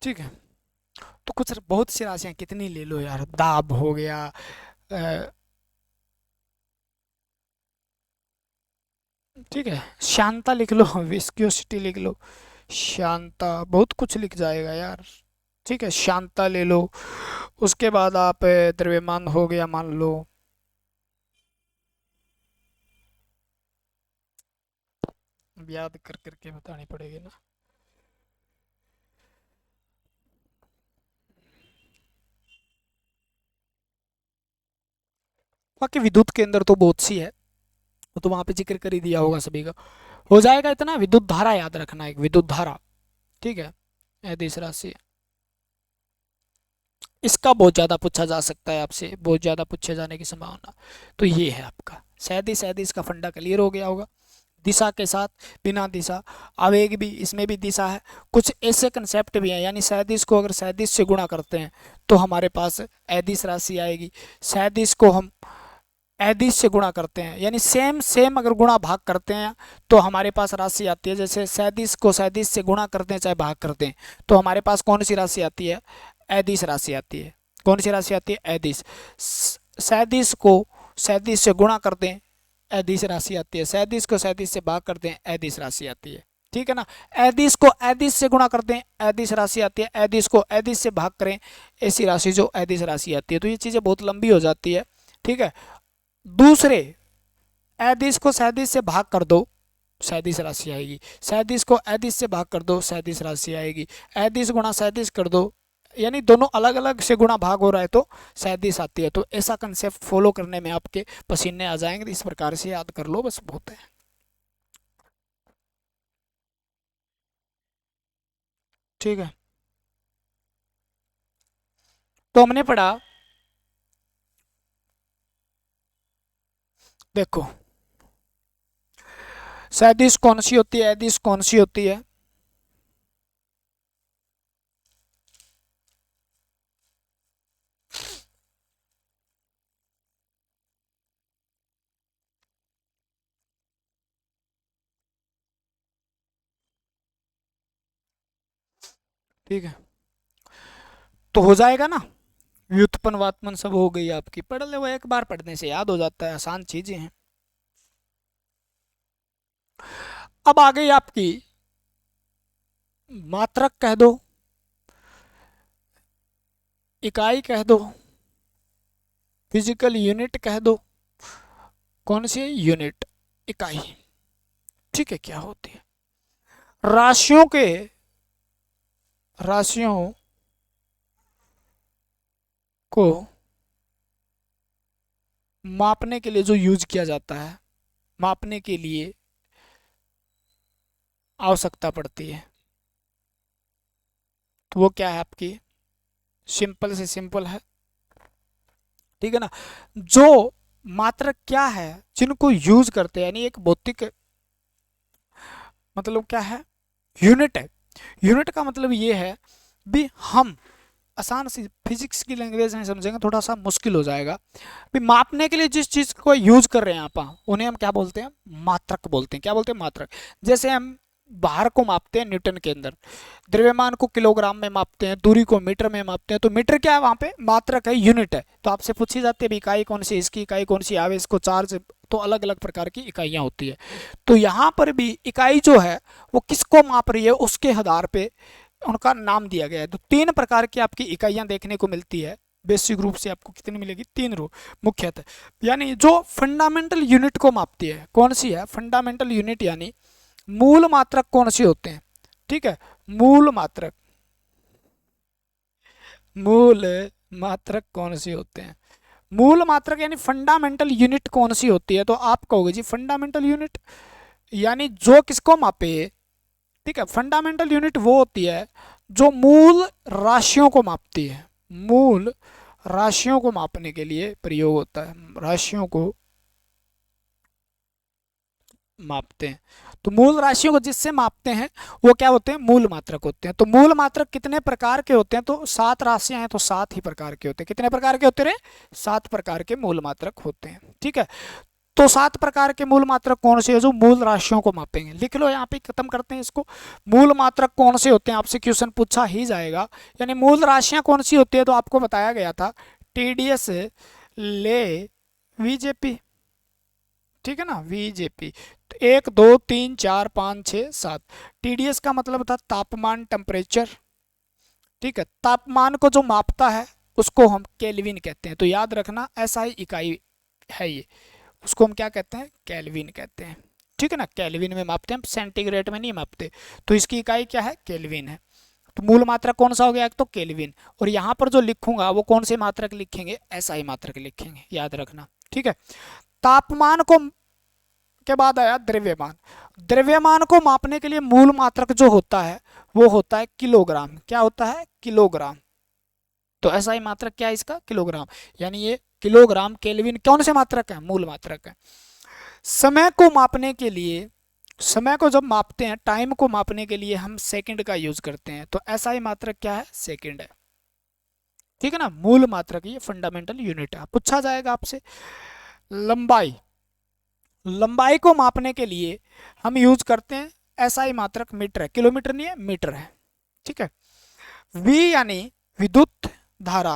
ठीक है। तो कुछ बहुत सी राशियां कितनी ले लो यार, दाब हो गया, ठीक है, शांता लिख लो, विस्कोसिटी लिख लो, शांता, बहुत कुछ लिख जाएगा यार, ठीक है, शांता ले लो। उसके बाद आप द्रव्यमान हो गया मान लो, अब याद कर करके बतानी पड़ेगी ना। बाकी विद्युत के अंदर तो बहुत सी है, वो तो वहां पे जिक्र कर ही दिया होगा सभी का। हो जाएगा इतना। विद्युत धारा याद रखना, एक विद्युत धारा, ठीक है, अदिश राशि। इसका बहुत ज्यादा पूछा जा सकता है आपसे, बहुत ज्यादा पूछे जाने की संभावना। तो ये है आपका सैदिश। सैदिश का फंडा क्लियर हो गया होगा। दिशा के साथ, बिना दिशा, आवेग भी, इसमें भी दिशा है। कुछ ऐसे कंसेप्ट भी हैं, यानी सैदिश को अगर सैदिश से गुणा करते हैं तो हमारे पास अदिश राशि आएगी। सैदिश को हम अदिश से गुणा करते हैं, यानी सेम सेम अगर गुणा भाग करते हैं तो हमारे पास राशि आती है। जैसे सैदिश को सैदिश से गुणा करते हैं चाहे भाग करते हैं, तो हमारे पास कौन सी राशि आती है? अदिश राशि आती है। कौन सी राशि आती है? अदिश। सैदिश को सैदिश से गुणा करते हैं, अदिश राशि आती है। सैदिश को सैदिश से भाग करते हैं, अदिश राशि आती है। ठीक है ना। अदिश को अदिश से गुणा करते हैं, अदिश राशि आती है। अदिश को अदिश से भाग करें, ऐसी राशि जो अदिश राशि आती है। तो ये चीजें बहुत लंबी हो जाती है, ठीक है। दूसरे, अदिश को सैदिश से भाग कर दो, सैदिश राशि आएगी। सैदिश को अदिश से भाग कर दो, सैदिश राशि आएगी। अदिश गुणा सैदिश कर दो, यानी दोनों अलग अलग से गुणा भाग हो रहा है तो सैदिश आती है। तो ऐसा कंसेप्ट फॉलो करने में आपके पसीने आ जाएंगे। इस प्रकार से याद कर लो, बस बहुत है, ठीक है। तो हमने पढ़ा, देखो सैदिश कौन सी होती है, अदिश कौन सी होती है। ठीक है, तो हो जाएगा ना। व्युत्पन्न वात्मन सब हो गई आपकी, पढ़ ले, वो एक बार पढ़ने से याद हो जाता है, आसान चीजें हैं। अब आ गई आपकी मात्रक कह दो, इकाई कह दो, फिजिकल यूनिट कह दो। कौन सी? यूनिट, इकाई। ठीक है, क्या होती है? राशियों के, राशियों को मापने के लिए जो यूज किया जाता है, मापने के लिए आवश्यकता पड़ती है, तो वो क्या है आपकी? सिंपल से सिंपल है, ठीक है ना। जो मात्रक क्या है, जिनको यूज करते हैं, यानी एक भौतिक मतलब क्या है? यूनिट है। यूनिट का मतलब ये है भी, हम आसान सी फिजिक्स की लैंग्वेज में समझेंगे, थोड़ा सा मुश्किल हो जाएगा। भी मापने के लिए जिस चीज को यूज कर रहे हैं आप, उन्हें हम क्या बोलते हैं? मात्रक बोलते हैं। क्या बोलते हैं? मात्रक। जैसे हम भार को मापते हैं न्यूटन के अंदर, द्रव्यमान को किलोग्राम में मापते हैं, दूरी को मीटर में मापते हैं, तो मीटर क्या है वहां पे? मात्रक है, यूनिट है। तो आपसे पूछी जाती है इकाई कौन सी, इसकी इकाई कौन सी, आवेश को चार्ज, तो अलग अलग प्रकार की इकाइयां होती है। तो यहाँ पर भी इकाई जो है वो किसको माप रही है, उसके आधार पे उनका नाम दिया गया है। तो तीन प्रकार की आपकी इकाइयां देखने को मिलती है। बेसिक रूप से आपको कितनी मिलेगी? तीन रो मुख्यतः, यानी जो फंडामेंटल यूनिट को मापती है। कौन सी है? फंडामेंटल यूनिट, यानी मूल मात्रक कौन से होते हैं? ठीक है, मूल मात्रक, मूल मात्रक कौन से होते हैं? मूल मात्रक यानी फंडामेंटल यूनिट कौन सी होती है? तो आप कहोगे जी फंडामेंटल यूनिट यानी जो किसको मापे। ठीक है, फंडामेंटल यूनिट वो होती है जो मूल राशियों को मापती है। मूल राशियों को मापने के लिए प्रयोग होता है, राशियों को मापते हैं। तो मूल राशियों को जिससे मापते हैं वो क्या होते हैं? मूल मात्रक होते हैं। तो मूल मात्रक कितने प्रकार के होते हैं? तो 7 राशियां हैं तो 7 ही प्रकार के होते हैं। कितने प्रकार के होते रहे? 7 प्रकार के मूल मात्रक होते हैं, ठीक है। तो 7 प्रकार के मूल मात्रक कौन से है जो मूल राशियों को मापेंगे? लिख लो, यहाँ पे खत्म करते हैं इसको। मूल मात्रक कौन से होते हैं, आपसे क्वेश्चन पूछा ही जाएगा। यानी मूल राशियां कौन सी होती है, तो आपको बताया गया था टीडीएस, ले, वीजेपी, ठीक है ना, वीजेपी। तो 1 2 3 4 5 6 7। टीडीएस का मतलब था तापमान, टेम्परेचर, ठीक है। तापमान को जो मापता है उसको हम केल्विन कहते हैं। तो याद रखना, ऐसा ही इकाई है ये, उसको हम क्या कहते हैं? केल्विन कहते हैं, ठीक है ना। केल्विन में मापते हैं, सेंटीग्रेड में नहीं मापते। तो इसकी इकाई क्या है? केल्विन है। तो मूल मात्रक कौन सा हो गया? एक तो केल्विन, और यहाँ पर जो लिखूंगा वो कौन से मात्रक लिखेंगे? एसआई मात्रक लिखेंगे, याद रखना, ठीक है। तापमान को के बाद आया द्रव्यमान। द्रव्यमान को मापने के लिए मूल मात्रक जो होता है वो होता है किलोग्राम। क्या होता है? किलोग्राम। तो ऐसा ही मात्रक क्या है इसका? किलोग्राम। यानी ये किलोग्राम केल्विन कौन से मात्रक है? मूल मात्रक है। समय को मापने के लिए, समय को जब मापते हैं, टाइम को मापने के लिए हम सेकंड का यूज करते हैं। तो ऐसा ही मात्रक क्या है? सेकंड है। ठीक है ना, मूल मात्रक, ये फंडामेंटल यूनिट है, पूछा जाएगा आपसे। लंबाई, लंबाई को मापने के लिए हम यूज करते हैं एसआई मात्रक, मीटर है, किलोमीटर नहीं है, मीटर है। ठीक है। वी यानी विद्युत धारा,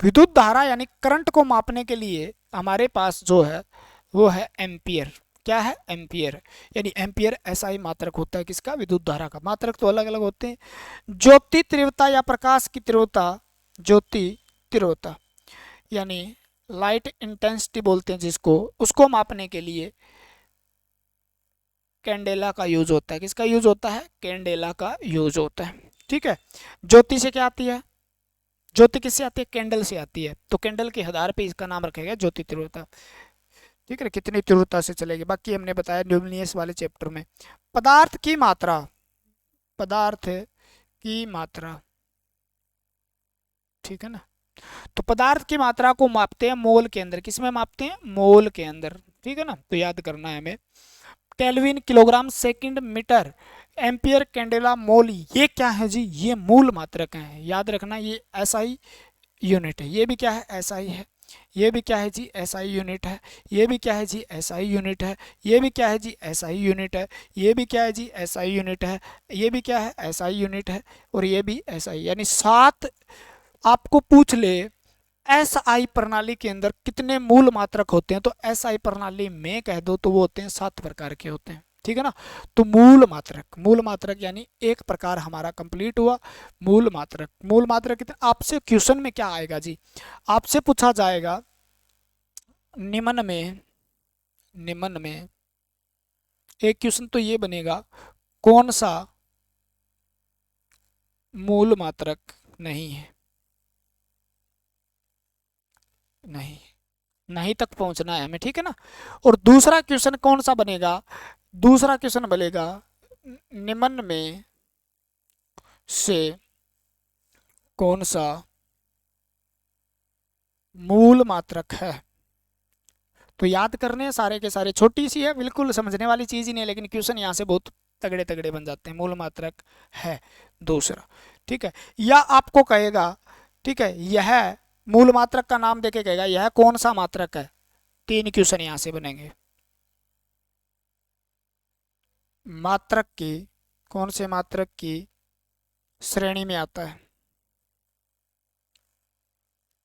विद्युत धारा यानी करंट को मापने के लिए हमारे पास जो है वो है एम्पियर। क्या है? एम्पियर। यानी एम्पियर एसआई मात्रक होता है किसका? विद्युत धारा का। मात्रक तो अलग अलग होते हैं। ज्योति तीव्रता या प्रकाश की तीव्रता, ज्योति तीव्रता यानी लाइट इंटेंसिटी बोलते हैं जिसको, उसको मापने के लिए कैंडेला का यूज होता है। किसका यूज होता है? कैंडेला का यूज होता है। ठीक है। ज्योति से क्या आती है? ज्योति किससे आती है? कैंडल से आती है। तो कैंडल के आधार पे इसका नाम रखा गया ज्योति तीव्रता। ठीक है, कितनी तीव्रता से चलेगी, बाकी हमने बताया न्यूक्लियस वाले चैप्टर में। पदार्थ की मात्रा, पदार्थ की मात्रा, ठीक है ना। तो पदार्थ की मात्रा को मापते हैं मोल के अंदर। किसमें मापते हैं? मोल के अंदर। ठीक है ना, तो याद करना है हमें। Kelvin, kilogram, second, metre, ampere, candela, mole, ये क्या है जी? ये मूल मात्रक हैं। याद रखना, ये एसआई यूनिट है। ये भी क्या है? एसआई है। ये भी क्या है जी? एसआई यूनिट है। ये भी क्या है जी? एसआई यूनिट है। ये भी क्या है जी? एसआई यूनिट है। ये भी क्या है जी? एसआई यूनिट है। ये भी क्या है? एसआई यूनिट है। और ये भी एसआई, यानी 7 आपको पूछ ले एसआई प्रणाली के अंदर कितने मूल मात्रक होते हैं, तो एसआई प्रणाली में कह दो तो वो होते हैं 7 प्रकार के होते हैं। ठीक है ना। तो मूल मात्रक, मूल मात्रक यानी एक प्रकार हमारा कंप्लीट हुआ। मूल मात्रक, मूल मात्रक कितने? आपसे क्वेश्चन में क्या आएगा जी? आपसे पूछा जाएगा निम्न में, निम्न में एक क्वेश्चन तो ये बनेगा, कौन सा मूल मात्रक नहीं है? नहीं, नहीं तक पहुंचना है हमें। ठीक है ना। और दूसरा क्वेश्चन कौन सा बनेगा? दूसरा क्वेश्चन बनेगा निम्न में से कौन सा मूल मात्रक है? तो याद करने हैं सारे के सारे, छोटी सी है, बिल्कुल समझने वाली चीज ही नहीं है, लेकिन क्वेश्चन यहाँ से बहुत तगड़े तगड़े बन जाते हैं। मूल मात्रक है दूसरा। ठीक है। या आपको कहेगा, ठीक है, यह मूल मात्रक का नाम देके कहेगा यह कौन सा मात्रक है। 3 क्वेश्चन यहाँ से बनेंगे। मात्रक की, कौन से मात्रक की श्रेणी में आता है?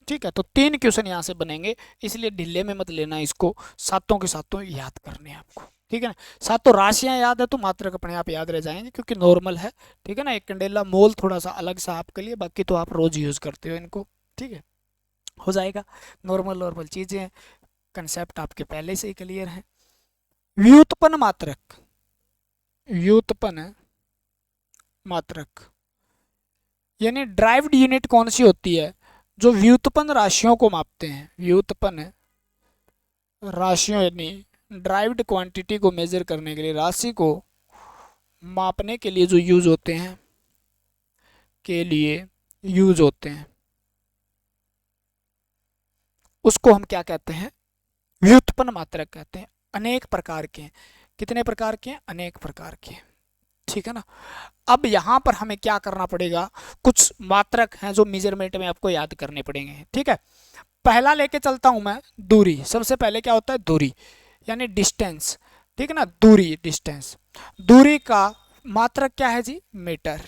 ठीक है, तो 3 क्वेश्चन यहाँ से बनेंगे, इसलिए ढिल्ले में मत लेना इसको, सातों के सातों याद करने हैं आपको। ठीक है ना। सातों राशियां याद है तो मात्रक अपने आप याद रह जाएंगे, क्योंकि नॉर्मल है। ठीक है ना। एक कैंडेला मोल थोड़ा सा अलग सा आपके लिए, बाकी तो आप रोज यूज करते हो इनको। ठीक है, हो जाएगा। नॉर्मल नॉर्मल चीजें हैं, कंसेप्ट आपके पहले से ही क्लियर है। व्युत्पन्न मात्रक, व्युत्पन्न मात्रक यानी ड्राइव्ड यूनिट कौन सी होती है? जो व्युत्पन्न राशियों को मापते हैं। व्युत्पन्न राशियों यानी ड्राइव्ड क्वांटिटी को मेजर करने के लिए, राशि को मापने के लिए जो यूज होते हैं, के लिए यूज होते हैं, उसको हम क्या कहते हैं? व्युत्पन्न मात्रक कहते हैं। अनेक प्रकार के हैं। कितने प्रकार के हैं? अनेक प्रकार के हैं। ठीक है ना। अब यहां पर हमें क्या करना पड़ेगा? कुछ मात्रक हैं जो मेजरमेंट में आपको याद करने पड़ेंगे। ठीक है। पहला लेके चलता हूं मैं, दूरी। सबसे पहले क्या होता है? दूरी यानी डिस्टेंस। ठीक है ना, दूरी, डिस्टेंस। दूरी का मात्रक क्या है जी? मीटर,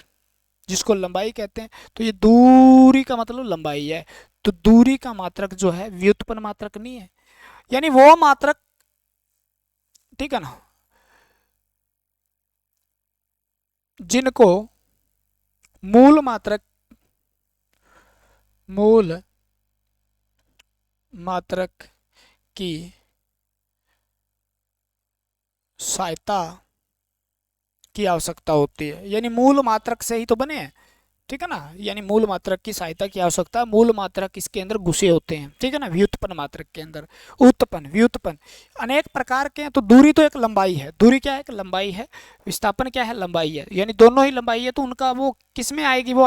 जिसको लंबाई कहते हैं। तो ये दूरी का मतलब लंबाई है। तो दूरी का मात्रक जो है व्युत्पन्न मात्रक नहीं है, यानी वो मात्रक, ठीक है ना, जिनको मूल मात्रक, मूल मात्रक की सहायता की आवश्यकता होती है। यानी मूल मात्रक से ही तो बने हैं। ठीक है ना, यानी मूल मात्रक की सहायता की आवश्यकता है। मूल मात्रक इसके अंदर घुसे होते हैं, ठीक है ना, व्युत्पन्न मात्रक के अंदर। उत्पन्न, व्युत्पन्न अनेक प्रकार के हैं। तो दूरी तो एक लंबाई है, दूरी क्या है, एक लंबाई है। विस्थापन क्या है, लंबाई है, यानी दोनों ही लंबाई है। तो उनका वो किस में आएगी, वो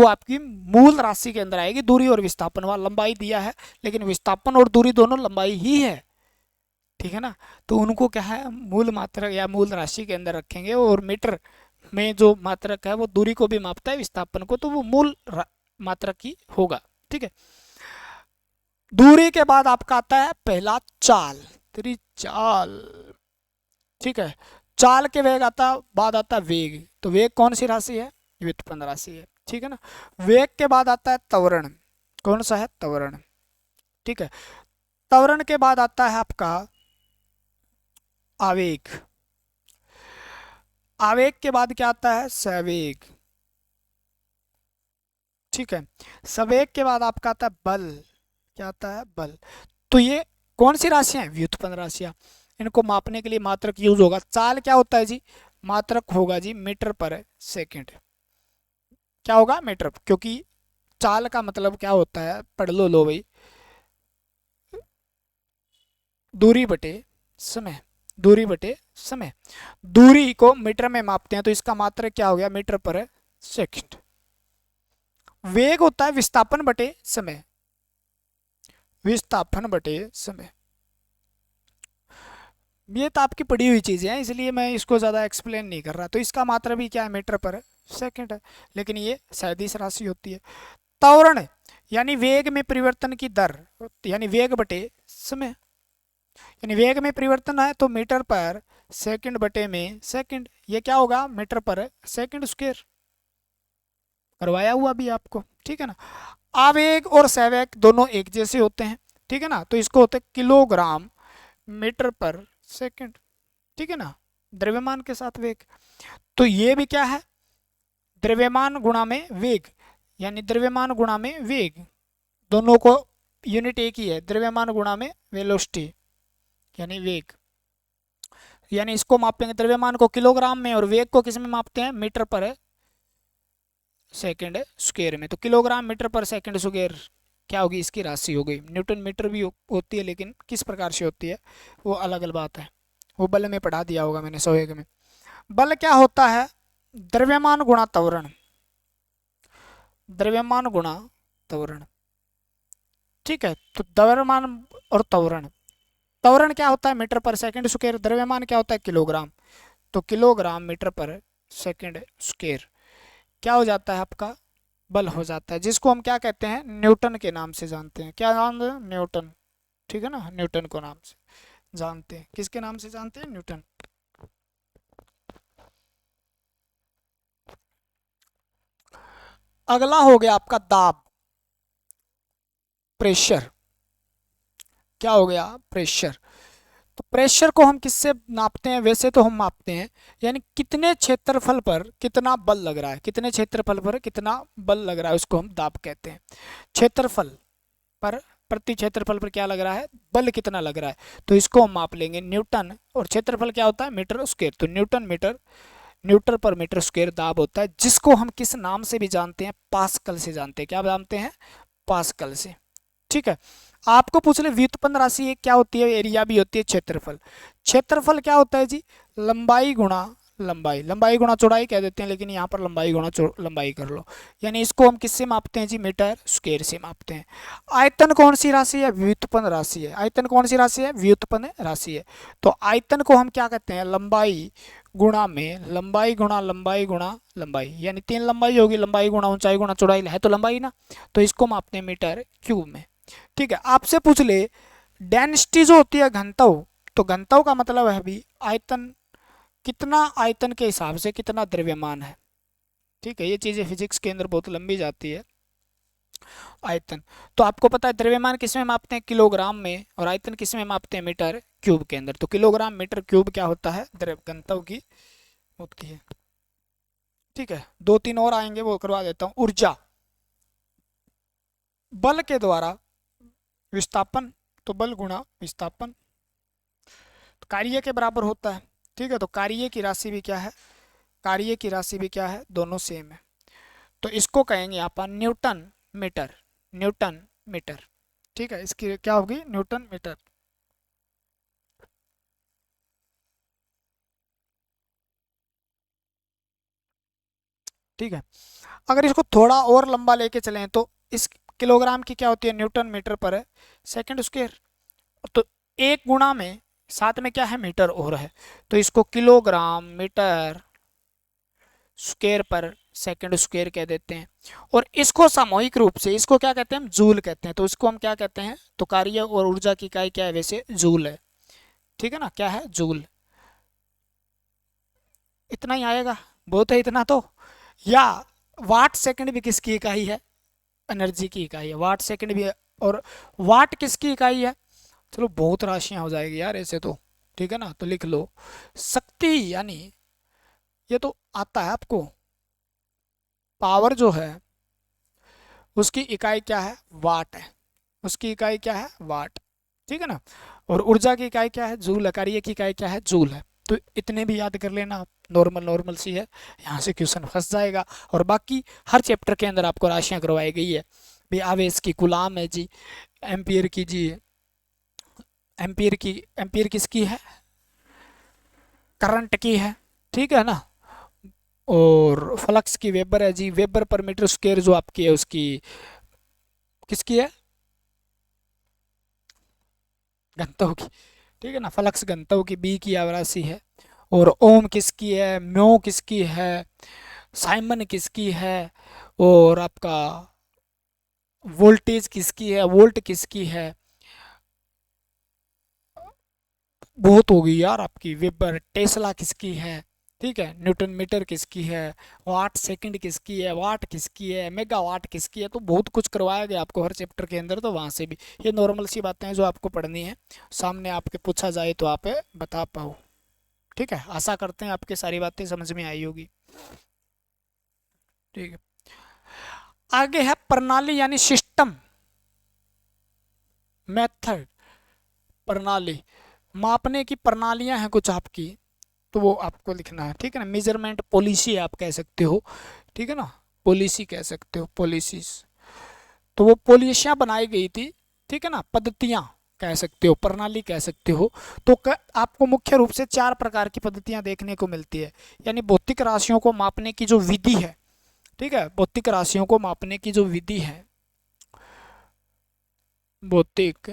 आपकी मूल राशि के अंदर आएगी, दूरी और विस्थापन। वहाँ लंबाई दिया है लेकिन विस्थापन और दूरी दोनों लंबाई ही है, ठीक है ना। तो उनको क्या है, मूल मात्रक या मूल राशि के अंदर रखेंगे। और मीटर में जो मात्रक है वो दूरी को भी मापता है, विस्थापन को, तो वो मूल मात्रक ही होगा, ठीक है। दूरी के बाद आपका आता है पहला चाल, तेरी चाल, ठीक है। चाल के वेग आता, बाद आता है वेग। तो वेग कौन सी राशि है, व्युत्पन्न राशि है, ठीक है ना। वेग के बाद आता है त्वरण, कौन सा है, त्वरण, ठीक है। त्वरण के बाद आता है आपका आवेग। आवेग के बाद क्या आता है, संवेग, ठीक है। संवेग के बाद आपका आता है बल, क्या आता है, बल। तो ये कौन सी राशियां हैं, व्युत्पन्न राशियां। इनको मापने के लिए मात्रक यूज होगा। चाल क्या होता है जी, मात्रक होगा जी मीटर पर सेकंड। क्या होगा, मीटर, क्योंकि चाल का मतलब क्या होता है, पढ़ लो भाई, दूरी बटे समय, दूरी बटे समय। दूरी को मीटर में मापते हैं तो इसका मात्रक क्या हो गया, मीटर पर सेकंड। वेग होता है विस्थापन बटे समय, विस्थापन बटे समय। ये तो आपकी पढ़ी हुई चीजें हैं, इसलिए मैं इसको ज्यादा एक्सप्लेन नहीं कर रहा। तो इसका मात्रा भी क्या है, मीटर पर सेकंड है, लेकिन ये सदिश राशि होती है। त्वरण यानी वेग में परिवर्तन की दर, यानी वेग बटे समय, यानी वेग में परिवर्तन है तो मीटर पर सेकंड बटे में सेकंड। ये क्या होगा, मीटर पर सेकंड स्क्वायर, करवाया हुआ भी आपको, ठीक है ना। आवेग और संवेग दोनों एक जैसे होते हैं, ठीक है ना। तो इसको होते हैं किलोग्राम मीटर पर सेकंड, ठीक है ना, द्रव्यमान के साथ वेग। तो ये भी क्या है, द्रव्यमान गुणा में वेग, यानी द्रव्यमान गुणा में वेग, दोनों को यूनिट एक ही है, द्रव्यमान गुणा में वेलोसिटी, यानी वेग। यानी इसको मापेंगे द्रव्यमान को किलोग्राम में और वेग को किस में मापते हैं, मीटर पर सेकंड स्क्वायर में। तो किलोग्राम मीटर पर सेकंड स्क्वायर क्या होगी, इसकी राशि हो गई। न्यूटन मीटर भी होती है, लेकिन किस प्रकार से होती है वो अलग अलग बात है, वो बल में पढ़ा दिया होगा मैंने संवेग में। बल क्या होता है, द्रव्यमान गुणा त्वरण, द्रव्यमान गुणा त्वरण, ठीक है। तो द्रव्यमान और त्वरण, त्वरण क्या होता है, मीटर पर सेकंड स्क्वायर, द्रव्यमान क्या होता है, किलोग्राम। तो किलोग्राम मीटर पर सेकंड स्क्वायर क्या हो जाता है आपका, बल हो जाता है, जिसको हम क्या कहते हैं, न्यूटन के नाम से जानते हैं। क्या नाम है, न्यूटन, ठीक है ना, न्यूटन को नाम से जानते हैं। किसके नाम से जानते हैं, न्यूटन। अगला हो गया आपका दाब, प्रेशर। क्या हो गया, प्रेशर। तो प्रेशर को हम किससे नापते हैं, वैसे तो हम मापते हैं यानी कितने क्षेत्रफल पर कितना बल लग रहा है, कितने क्षेत्रफल पर कितना बल लग रहा है, उसको हम दाब कहते हैं। क्षेत्रफल पर, प्रति क्षेत्रफल पर क्या लग रहा है, बल कितना लग रहा है, तो इसको हम माप लेंगे न्यूटन। और क्षेत्रफल क्या होता है, मीटर स्क्वायर। तो न्यूटन मीटर, न्यूटन पर मीटर स्क्वायर दाब होता है, जिसको हम किस नाम से भी जानते हैं, पास्कल से जानते हैं। क्या जानते हैं, पास्कल से, ठीक है। आपको पूछ ले व्युत्पन्न राशि एक क्या होती है, एरिया भी होती है, क्षेत्रफल। क्षेत्रफल क्या होता है जी, लंबाई गुणा लंबाई, लंबाई गुणा चौड़ाई कह देते हैं, लेकिन यहाँ पर लंबाई गुणा लंबाई कर लो। यानी इसको हम किससे मापते हैं जी, मीटर स्क्वायर से मापते हैं। आयतन कौन सी राशि है, व्युत्पन्न राशि है। आयतन कौन सी राशि है, व्युत्पन्न राशि है। तो आयतन को हम क्या कहते हैं, लंबाई गुणा में लंबाई गुणा लंबाई गुणा लंबाई, यानी तीन लंबाई होगी, लंबाई गुणा ऊंचाई गुणा चौड़ाई है तो लंबाई ना। तो इसको मापते हैं मीटर क्यूब में, ठीक है। आपसे पूछ ले डेंसिटी जो होती है, घनत्व, तो घनत्व का मतलब है भी आयतन, कितना आयतन के हिसाब से कितना द्रव्यमान है, ठीक है। ये चीजें फिजिक्स के अंदर बहुत लंबी जाती है। आयतन, तो आपको पता है द्रव्यमान किस में मापते हैं, किलोग्राम में, और आयतन किस में मापते हैं, मीटर क्यूब के अंदर। तो किलोग्राम मीटर क्यूब क्या होता है, घनत्व की होती है, ठीक है। दो तीन और आएंगे वो करवा देता हूँ। ऊर्जा, बल के द्वारा विस्थापन, तो बल गुणा विस्थापन, तो कार्य के बराबर होता है, ठीक है। तो कार्य की राशि भी क्या है, कार्य की राशि भी क्या है, दोनों सेम है। तो इसको कहेंगे अपन न्यूटन मीटर, न्यूटन मीटर। ठीक है, इसकी क्या होगी, न्यूटन मीटर। ठीक है, अगर इसको थोड़ा और लंबा लेके चलें तो इस किलोग्राम की क्या होती है, न्यूटन मीटर पर है सेकंड स्क्वायर। तो एक गुणा में साथ में क्या है, मीटर और है, तो इसको किलोग्राम मीटर स्क्वायर पर सेकंड स्क्वायर कह देते हैं। और इसको सामूहिक रूप से इसको क्या कहते हैं, हम जूल कहते हैं। तो इसको हम क्या कहते हैं, तो कार्य और ऊर्जा की इकाई क्या है, वैसे जूल है। ठीक है ना, क्या है, जूल। इतना ही आएगा, बहुत है इतना तो। या वाट सेकंड भी किसकी इकाई है, एनर्जी की इकाई है, वाट सेकंड भी है। और वाट किसकी इकाई है, चलो बहुत राशियां हो जाएगी यार ऐसे तो। ठीक है ना, तो लिख लो शक्ति, यानी ये तो आता है आपको, पावर जो है उसकी इकाई क्या है, वाट है। उसकी इकाई क्या है, वाट। ठीक है ना। और ऊर्जा की इकाई क्या है, जूल है। कार्य की इकाई क्या है, जूल है। तो इतने भी याद कर लेना आप, नॉर्मल नॉर्मल सी है, यहाँ से क्वेश्चन फंस जाएगा। और बाकी हर चैप्टर के अंदर आपको राशियां करवाई गई है भाई। आवेश की कूलाम है जी, एम्पियर की जी, एम्पियर की, एम्पियर किसकी है, करंट की है। ठीक है ना। और फ्लक्स की वेबर है जी, वेबर पर मीटर स्क्वायर जो आपकी है उसकी किसकी है, घनत्व की। ठीक है ना, फ्लक्स घनत्व की बी की आवराशि है। और ओम किसकी है, म्यो किसकी है, साइमन किसकी है, और आपका वोल्टेज किसकी है, वोल्ट किसकी है, बहुत होगी यार आपकी, वेबर, टेस्ला किसकी है। ठीक है, न्यूटन मीटर किसकी है, वाट सेकंड किसकी है, वाट किसकी है, मेगा वाट किसकी है। तो बहुत कुछ करवाया गया आपको हर चैप्टर के अंदर, तो वहां से भी ये नॉर्मल सी बातें हैं जो आपको पढ़नी है, सामने आपके पूछा जाए तो आप बता पाओ। ठीक है, आशा करते हैं आपके सारी बातें समझ में आई होगी। ठीक है, आगे है प्रणाली यानी सिस्टम, मेथड, प्रणाली, मापने की प्रणालियां हैं कुछ आपकी, तो वो आपको लिखना है। ठीक है ना, मेजरमेंट पॉलिसी आप कह सकते हो। ठीक है ना, पॉलिसी कह सकते हो, पॉलिसीज। तो वो पॉलिसियां बनाई गई थी। ठीक है ना, पद्धतियां कह सकते हो, प्रणाली कह सकते हो। तो आपको मुख्य रूप से चार प्रकार की पद्धतियां देखने को मिलती है, यानी भौतिक राशियों को मापने की जो विधि है। ठीक है, भौतिक राशियों को मापने की जो विधि है, भौतिक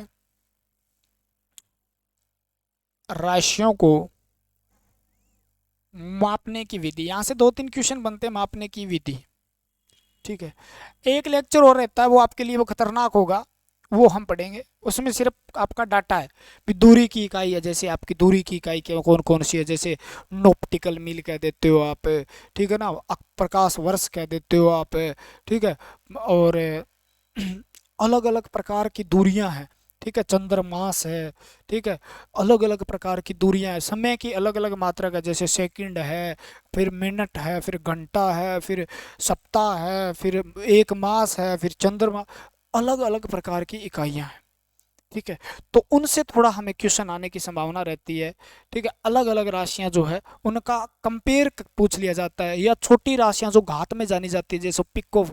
राशियों को मापने की विधि, यहाँ से दो तीन क्वेश्चन बनते हैं, मापने की विधि। ठीक है, एक लेक्चर और रहता है, वो आपके लिए वो खतरनाक होगा, वो हम पढ़ेंगे। उसमें सिर्फ आपका डाटा है भी, दूरी की इकाई है, जैसे आपकी दूरी की इकाई क्या कौन कौन सी है, जैसे नॉप्टिकल मील कह देते हो आप। ठीक है ना, प्रकाश वर्ष कह देते हो आप। ठीक है, और अलग अलग प्रकार की दूरियां हैं। ठीक है, चंद्रमास है। ठीक है, अलग अलग प्रकार की दूरियां हैं, समय की अलग अलग मात्रा का, जैसे सेकंड है, फिर मिनट है, फिर घंटा है, फिर सप्ताह है, फिर एक मास है, फिर चंद्रमा, अलग अलग प्रकार की इकाइयां हैं। ठीक है, तो उनसे थोड़ा हमें क्वेश्चन आने की संभावना रहती है। ठीक है, अलग अलग राशियां जो है उनका कंपेयर पूछ लिया जाता है, या छोटी राशियां जो घात में जानी जाती है, जैसे पिको,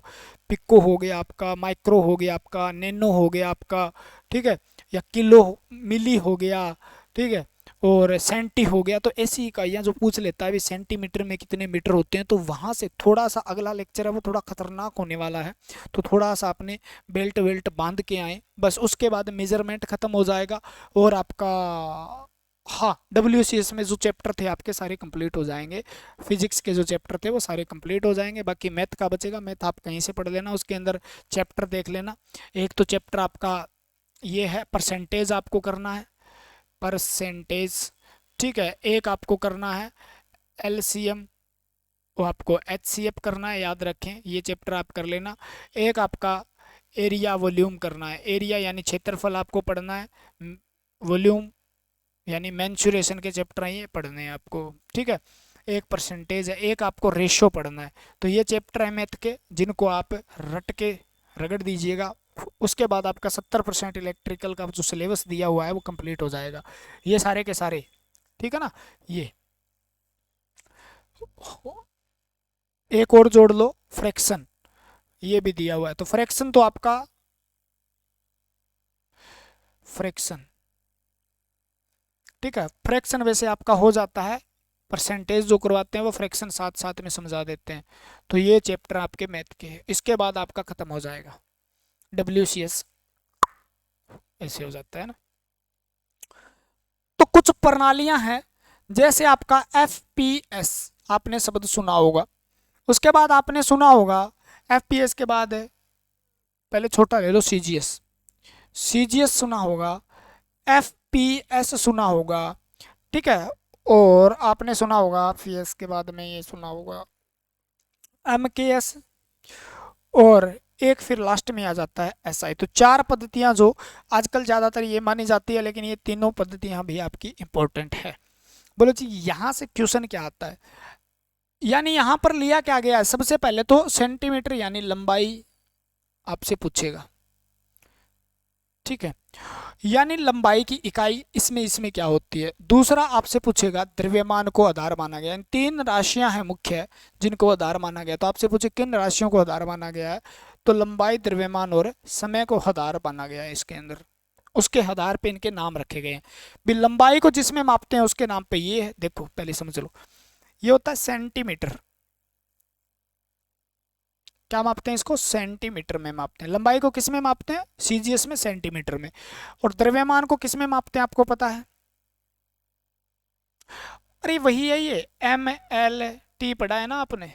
पिको हो गया आपका, माइक्रो हो गया आपका, नैनो हो गया आपका। ठीक है, या किलो, मिली हो गया। ठीक है, और सेंटी हो गया। तो ऐसी इकाइयां जो पूछ लेता है भी, सेंटीमीटर में कितने मीटर होते हैं, तो वहां से थोड़ा सा अगला लेक्चर है वो थोड़ा खतरनाक होने वाला है। तो थोड़ा सा अपने बेल्ट वेल्ट बांध के आए, बस उसके बाद मेजरमेंट खत्म हो जाएगा। और आपका, हाँ, WCS में जो चैप्टर थे आपके सारे कंप्लीट हो जाएंगे, फिजिक्स के जो चैप्टर थे वो सारे कंप्लीट हो जाएंगे। बाकी मैथ का बचेगा, मैथ आप कहीं से पढ़ लेना, उसके अंदर चैप्टर देख लेना। एक तो चैप्टर आपका ये है, परसेंटेज आपको करना है, परसेंटेज। ठीक है, एक आपको करना है LCM, वो आपको HCF करना है, याद रखें, ये चैप्टर आप कर लेना। एक आपका एरिया वॉल्यूम करना है, एरिया यानी क्षेत्रफल आपको पढ़ना है, वॉल्यूम यानी मेंसुरेशन के चैप्टर हैं ये पढ़ने हैं आपको। ठीक है, एक परसेंटेज है, एक आपको रेशो पढ़ना है। तो ये चैप्टर है मैथ के, जिनको आप रट के रगड़ दीजिएगा। उसके बाद आपका 70% इलेक्ट्रिकल का जो सिलेबस दिया हुआ है वो कंप्लीट हो जाएगा, ये सारे के सारे। ठीक है ना, ये एक और जोड़ लो, फ्रैक्शन। ये भी दिया हुआ है। तो फ्रैक्शन तो आपका फ्रैक्शन, ठीक है, फ्रैक्शन वैसे आपका हो जाता है, परसेंटेज जो करवाते हैं वो फ्रैक्शन साथ साथ में समझा देते हैं। तो ये चैप्टर आपके मैथ के है, इसके बाद आपका खत्म हो जाएगा। WCS ऐसे हो जाता है ना। तो कुछ प्रणालियां हैं, जैसे आपका FPS, आपने शब्द सुना होगा। उसके बाद आपने सुना होगा FPS के बाद है, पहले छोटा ले लो, CGS सुना होगा, FPS सुना होगा, ठीक है। और आपने सुना होगा FPS के बाद में ये सुना होगा MKS, और एक फिर लास्ट में आ जाता है SI। तो चार पद्धतियां जो आजकल ज़्यादातर ये मानी जाती है, लेकिन ये तीनों पद्धतियां भी आपकी इंपॉर्टेंट है। बोलो जी यहाँ से क्वेश्चन क्या आता है, यानी यहाँ पर लिया क्या गया है, सबसे पहले तो सेंटीमीटर यानी लंबाई आपसे पूछेगा, ठीक है, यानी लंबाई की इकाई इसमें इसमें क्या होती है। दूसरा आपसे पूछेगा द्रव्यमान को आधार माना गया, तीन राशियां हैं मुख्य जिनको आधार माना गया। तो आपसे पूछे किन राशियों को आधार माना गया है, तो लंबाई, द्रव्यमान और समय को आधार माना गया है इसके अंदर। उसके आधार पे इनके नाम रखे गए हैं। भी लंबाई को जिसमें मापते हैं उसके नाम पे ये है, देखो पहले समझ लो, ये होता है सेंटीमीटर। क्या मापते हैं इसको, सेंटीमीटर में मापते हैं। लंबाई को किस में मापते हैं, CGS में, सेंटीमीटर में। और द्रव्यमान को किस में मापते हैं, आपको पता है, अरे वही है ये MLT पढ़ा है ना आपने,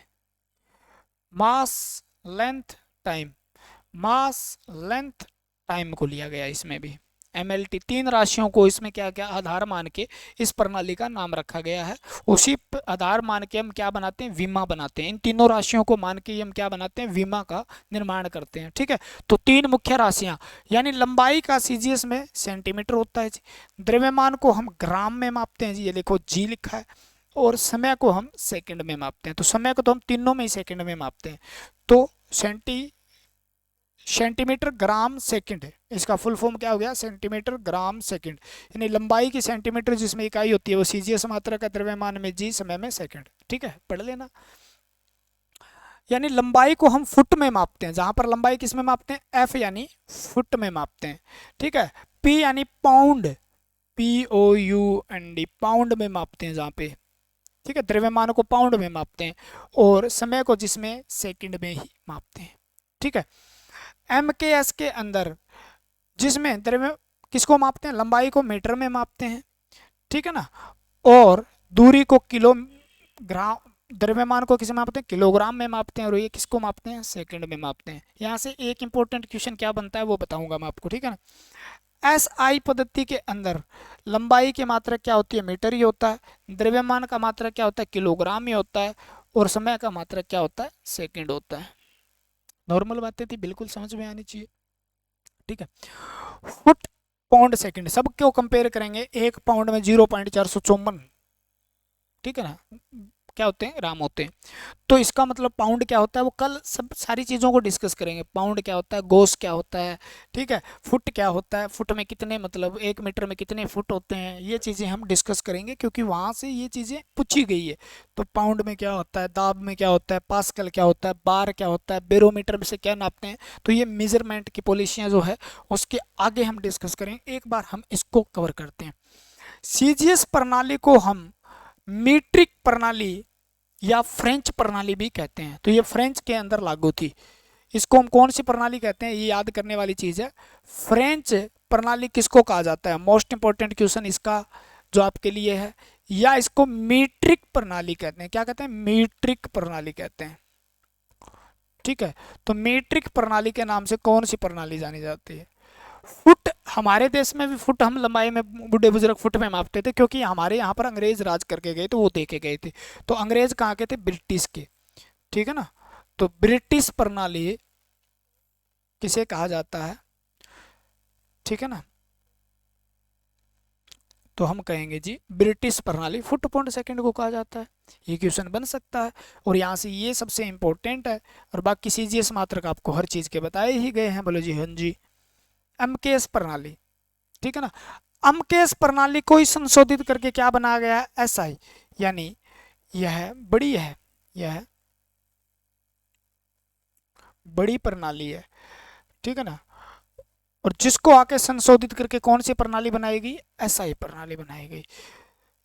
मास लेंथ टाइम। मास लेंथ टाइम को लिया गया इसमें भी, MLT। तीन राशियों को इसमें क्या क्या आधार मान के इस प्रणाली का नाम रखा गया है। उसी आधार मान के हम क्या बनाते हैं, विमा बनाते हैं। इन तीनों राशियों को मान के हम क्या बनाते हैं, विमा का निर्माण करते हैं, ठीक है। तो तीन मुख्य राशियां, यानी लंबाई का CGS में सेंटीमीटर होता है जी, द्रव्यमान को हम ग्राम में मापते हैं जी, ये देखो G लिखा है, और समय को हम सेकंड में मापते हैं। तो समय को तो हम तीनों में ही सेकंड में मापते हैं। तो सेंटीमीटर ग्राम सेकंड है, इसका फुल फॉर्म क्या हो गया, सेंटीमीटर ग्राम सेकंड। यानी लंबाई की सेंटीमीटर जिसमें इकाई होती है वो CGS मात्रक है, द्रव्यमान में G, समय में सेकंड, ठीक है, पढ़ लेना। यानी लंबाई को हम फुट में मापते हैं, जहां पर लंबाई किस में मापते हैं, F यानी फुट में मापते हैं, ठीक है। P यानी पाउंड, POUND, पाउंड में मापते हैं जहां पे, ठीक है। द्रव्यमान को पाउंड में मापते हैं, और समय को जिसमें सेकंड में ही मापते हैं, ठीक है। MKS के अंदर जिसमें द्रव्य किसको मापते हैं, लंबाई को मीटर में मापते हैं, ठीक है ना, और दूरी को किलोग्राम, द्रव्यमान को किस में मापते हैं, किलोग्राम में मापते हैं, और ये किसको मापते हैं, सेकंड में मापते हैं। यहाँ से एक इंपॉर्टेंट क्वेश्चन क्या बनता है वो बताऊंगा मैं आपको, ठीक है ना। SI पद्धति के अंदर लंबाई की मात्रा क्या होती है, मीटर ही होता है, द्रव्यमान का मात्रा क्या होता है, किलोग्राम ही होता है, और समय का मात्रा क्या होता है, सेकंड होता है। नॉर्मल बातें थी, बिल्कुल समझ में आनी चाहिए, ठीक है। फुट, पाउंड, सेकंड, सब क्यों कंपेयर करेंगे, एक पाउंड में 0.454, ठीक है ना, क्या होते हैं, ग्राम होते हैं। तो इसका मतलब पाउंड क्या होता है, वो कल सब सारी चीज़ों को डिस्कस करेंगे। पाउंड क्या होता है, गोस क्या होता है, ठीक है, फुट क्या होता है, फुट में कितने, मतलब 1 मीटर में कितने फुट होते हैं, ये चीज़ें हम डिस्कस करेंगे, क्योंकि वहाँ से ये चीज़ें पूछी गई है। तो पाउंड में क्या होता है, दाब में क्या होता है, पास्कल क्या होता है, बार क्या होता है, बैरोमीटर में से क्या नापते हैं। तो ये मेजरमेंट की पॉलिसियाँ जो है उसके आगे हम डिस्कस करेंगे, एक बार हम इसको कवर करते हैं। CGS प्रणाली को हम मीट्रिक प्रणाली या फ्रेंच प्रणाली भी कहते हैं। तो ये फ्रेंच के अंदर लागू थी। इसको हम कौन सी प्रणाली कहते हैं, ये याद करने वाली चीज़ है। फ्रेंच प्रणाली किसको कहा जाता है, मोस्ट इंपॉर्टेंट क्वेश्चन इसका जो आपके लिए है। या इसको मीट्रिक प्रणाली कहते हैं, क्या कहते हैं, मीट्रिक प्रणाली कहते हैं, ठीक है। तो मीट्रिक प्रणाली के नाम से कौन सी प्रणाली जानी जाती है, फुट। हमारे देश में भी फुट हम लंबाई में, बूढ़े बुजुर्ग फुट में मापते थे, क्योंकि हमारे यहाँ पर अंग्रेज राज करके गए तो वो देके गए थे। तो अंग्रेज कहाँ के थे, ब्रिटिश के, ठीक है ना। तो ब्रिटिश प्रणाली किसे कहा जाता है, ठीक है ना, तो हम कहेंगे जी ब्रिटिश प्रणाली, फुट पाउंड सेकंड को कहा जाता है। ये क्वेश्चन बन सकता है, और यहाँ से ये सबसे इंपॉर्टेंट है। और बाकी CGS मात्रक आपको हर चीज़ के बताए ही गए हैं, बोलो जी हाँ जी। MKS प्रणाली, ठीक है ना, MKS प्रणाली को ही संशोधित करके क्या बनाया गया है, SI, यानी यह बड़ी है, यह बड़ी प्रणाली है, ठीक है ना। और जिसको आके संशोधित करके कौन सी प्रणाली बनाएगी, एसआई प्रणाली बनाएगी,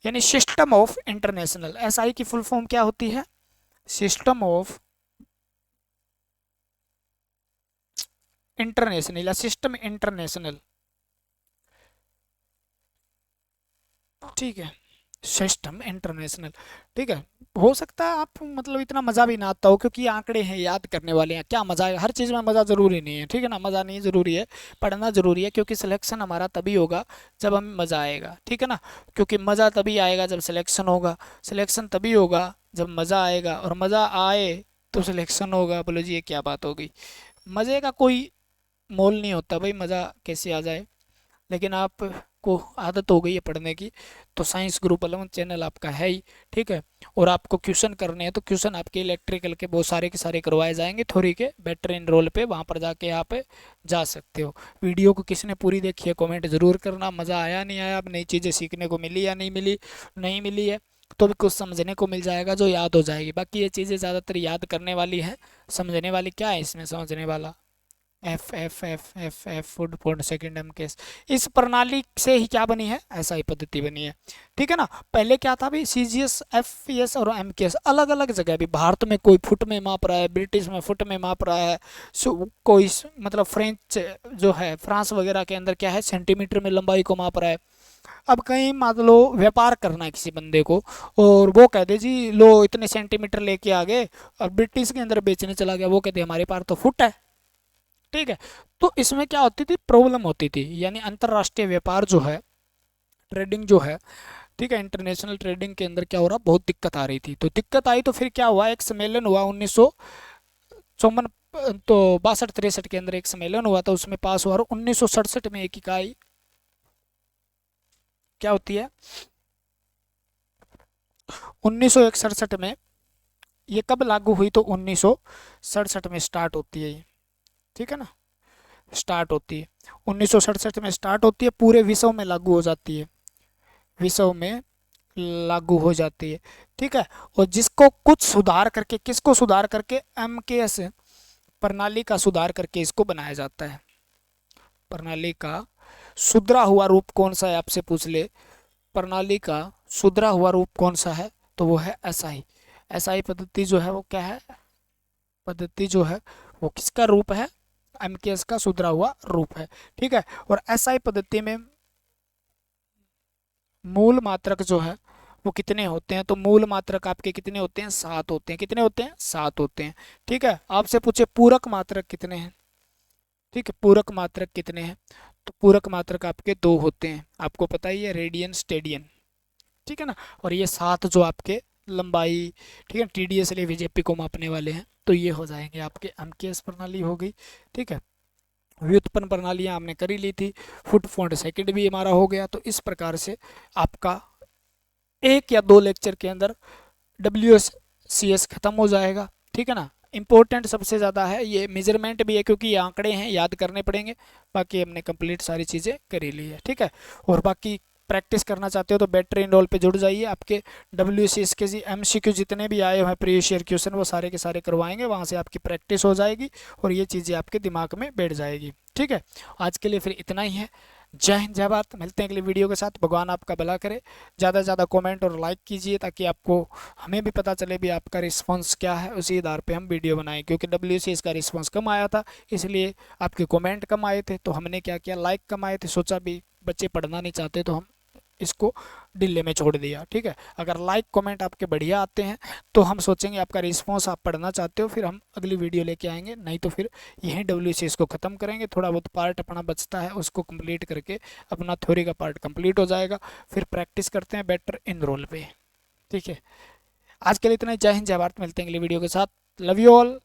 यानी सिस्टम ऑफ इंटरनेशनल। एसआई की फुल फॉर्म क्या होती है, सिस्टम ऑफ इंटरनेशनल या सिस्टम इंटरनेशनल, ठीक है, सिस्टम इंटरनेशनल, ठीक है। हो सकता है आप मतलब इतना मज़ा भी ना आता हो, क्योंकि ये आंकड़े हैं, याद करने वाले हैं, क्या मज़ा है, हर चीज़ में मज़ा ज़रूरी नहीं है, ठीक है ना, मज़ा नहीं ज़रूरी है, पढ़ना ज़रूरी है, क्योंकि सिलेक्शन हमारा तभी होगा जब हमें मज़ा आएगा, ठीक है ना। क्योंकि मज़ा तभी आएगा जब सिलेक्शन होगा, सिलेक्शन तभी होगा जब मज़ा आएगा, और मज़ा आए तो सिलेक्शन होगा। बोलो जी ये क्या बात हो गई। मज़े का कोई मोल नहीं होता भाई, मज़ा कैसे आ जाए, लेकिन आपको आदत हो गई है पढ़ने की, तो साइंस ग्रुप 11 चैनल आपका है ही, ठीक है। और आपको क्वेश्चन करने हैं तो क्वेश्चन आपके इलेक्ट्रिकल के बहुत सारे के सारे करवाए जाएंगे थ्योरी के, बेटर इनरोल पे, वहाँ पर जाके आप जा सकते हो। वीडियो को किसने पूरी देखी है कमेंट ज़रूर करना, मज़ा आया नहीं आया, अब नई चीज़ें सीखने को मिली या नहीं मिली, नहीं मिली है तो भी कुछ समझने को मिल जाएगा जो याद हो जाएगी। बाकी ये चीज़ें ज़्यादातर याद करने वाली हैं, समझने वाली क्या है इसमें, समझने वाला F F F F F food point second M case, इस प्रणाली से ही क्या बनी है, एसआई पद्धति बनी है, ठीक है ना। पहले क्या था भाई, सीजीएस, एफपीएस और एमकेएस अलग अलग जगह भी, भारत में कोई फुट में माप रहा है, ब्रिटिश में फुट में माप रहा है, कोई मतलब फ्रेंच जो है, फ्रांस वगैरह के अंदर क्या है, सेंटीमीटर में लंबाई को माप रहा है। अब कहीं मान लो व्यापार करना है किसी बंदे को, और वो कह दे जी लो इतने सेंटीमीटर लेके आ गए, और ब्रिटिश के अंदर बेचने चला गया, वो कहते हमारे पास तो फुट है, ठीक है। तो इसमें क्या होती थी, प्रॉब्लम होती थी, यानी अंतरराष्ट्रीय व्यापार जो है, ट्रेडिंग जो है, ठीक है, इंटरनेशनल ट्रेडिंग के अंदर क्या हो रहा, बहुत दिक्कत आ रही थी। तो दिक्कत आई तो फिर क्या हुआ, एक सम्मेलन हुआ 1954, तो 62-63 के अंदर एक सम्मेलन हुआ था, उसमें पास हुआ, और 1967 में एक इकाई क्या होती है, 1967 में, ये कब लागू हुई, तो 1967 में स्टार्ट होती है ये, ठीक है ना, स्टार्ट होती है 1967 में, स्टार्ट होती है, पूरे विश्व में लागू हो जाती है, विश्व में लागू हो जाती है, ठीक है। और जिसको कुछ सुधार करके, किसको सुधार करके, एमकेएस प्रणाली का सुधार करके इसको बनाया जाता है। प्रणाली का सुधरा हुआ रूप कौन सा है, आपसे पूछ ले, प्रणाली का सुधरा हुआ रूप कौन सा है, तो वो है एसआई। एसआई पद्धति जो है वो क्या है, पद्धति जो है वो किसका रूप है, एमकेएस का सुधरा हुआ रूप है, ठीक है। और एसआई पद्धति में मूल मात्रक जो है वो कितने होते हैं, तो मूल मात्रक आपके कितने होते हैं, 7 होते हैं, कितने होते हैं, 7 होते हैं, ठीक है। आपसे पूछे पूरक मात्रक कितने हैं, ठीक है, पूरक मात्रक कितने हैं, तो पूरक मात्रक आपके 2 होते हैं, आपको पता ही है, रेडियन स्टेडियन, ठीक है ना। और ये 7 जो आपके लंबाई, ठीक है, टीडीएस लिए वीजेपी को मापने वाले हैं, तो ये हो जाएंगे आपके एमकेएस प्रणाली हो गई, ठीक है। व्युत्पन्न प्रणालियाँ हमने कर ही ली थी, फुट पॉइंट सेकंड भी हमारा हो गया। तो इस प्रकार से आपका 1 या 2 लेक्चर के अंदर WCS खत्म हो जाएगा, ठीक है ना। इम्पोर्टेंट सबसे ज़्यादा है ये मेजरमेंट भी है, क्योंकि ये आंकड़े हैं, याद करने पड़ेंगे। बाकी हमने कंप्लीट सारी चीज़ें कर ही ली है, ठीक है। और बाकी प्रैक्टिस करना चाहते हो तो बेटर इनरोल पे जुड़ जाइए, आपके WCS के MCQ जितने भी आए हुए हैं प्रीवियस ईयर क्वेश्चन, वो सारे के सारे करवाएंगे, वहाँ से आपकी प्रैक्टिस हो जाएगी और ये चीज़ें आपके दिमाग में बैठ जाएगी, ठीक है। आज के लिए फिर इतना ही है। जय हिंद, जय भारत, मिलते हैं अगली वीडियो के साथ। भगवान आपका भला करे, ज़्यादा से ज़्यादा कमेंट और लाइक कीजिए, ताकि आपको, हमें भी पता चले भी आपका रिस्पांस क्या है, उसी आधार पे हम वीडियो बनाएं। क्योंकि WCS का रिस्पांस कम आया था, इसलिए आपके कमेंट कम आए थे, तो हमने क्या किया, लाइक कम आए थे, सोचा भी बच्चे पढ़ना नहीं चाहते तो हम इसको डिले में छोड़ दिया, ठीक है। अगर लाइक कमेंट आपके बढ़िया आते हैं तो हम सोचेंगे आपका रिस्पांस आप पढ़ना चाहते हो, फिर हम अगली वीडियो लेके आएंगे, नहीं तो फिर यहीं WCS को ख़त्म करेंगे। थोड़ा बहुत पार्ट अपना बचता है, उसको कंप्लीट करके अपना थ्योरी का पार्ट कंप्लीट हो जाएगा, फिर प्रैक्टिस करते हैं बेटर इन रोल पे, ठीक है। आज के लिए इतना ही। जय हिंद, जय भारत, मिलते हैं अगली वीडियो के साथ। Love you all.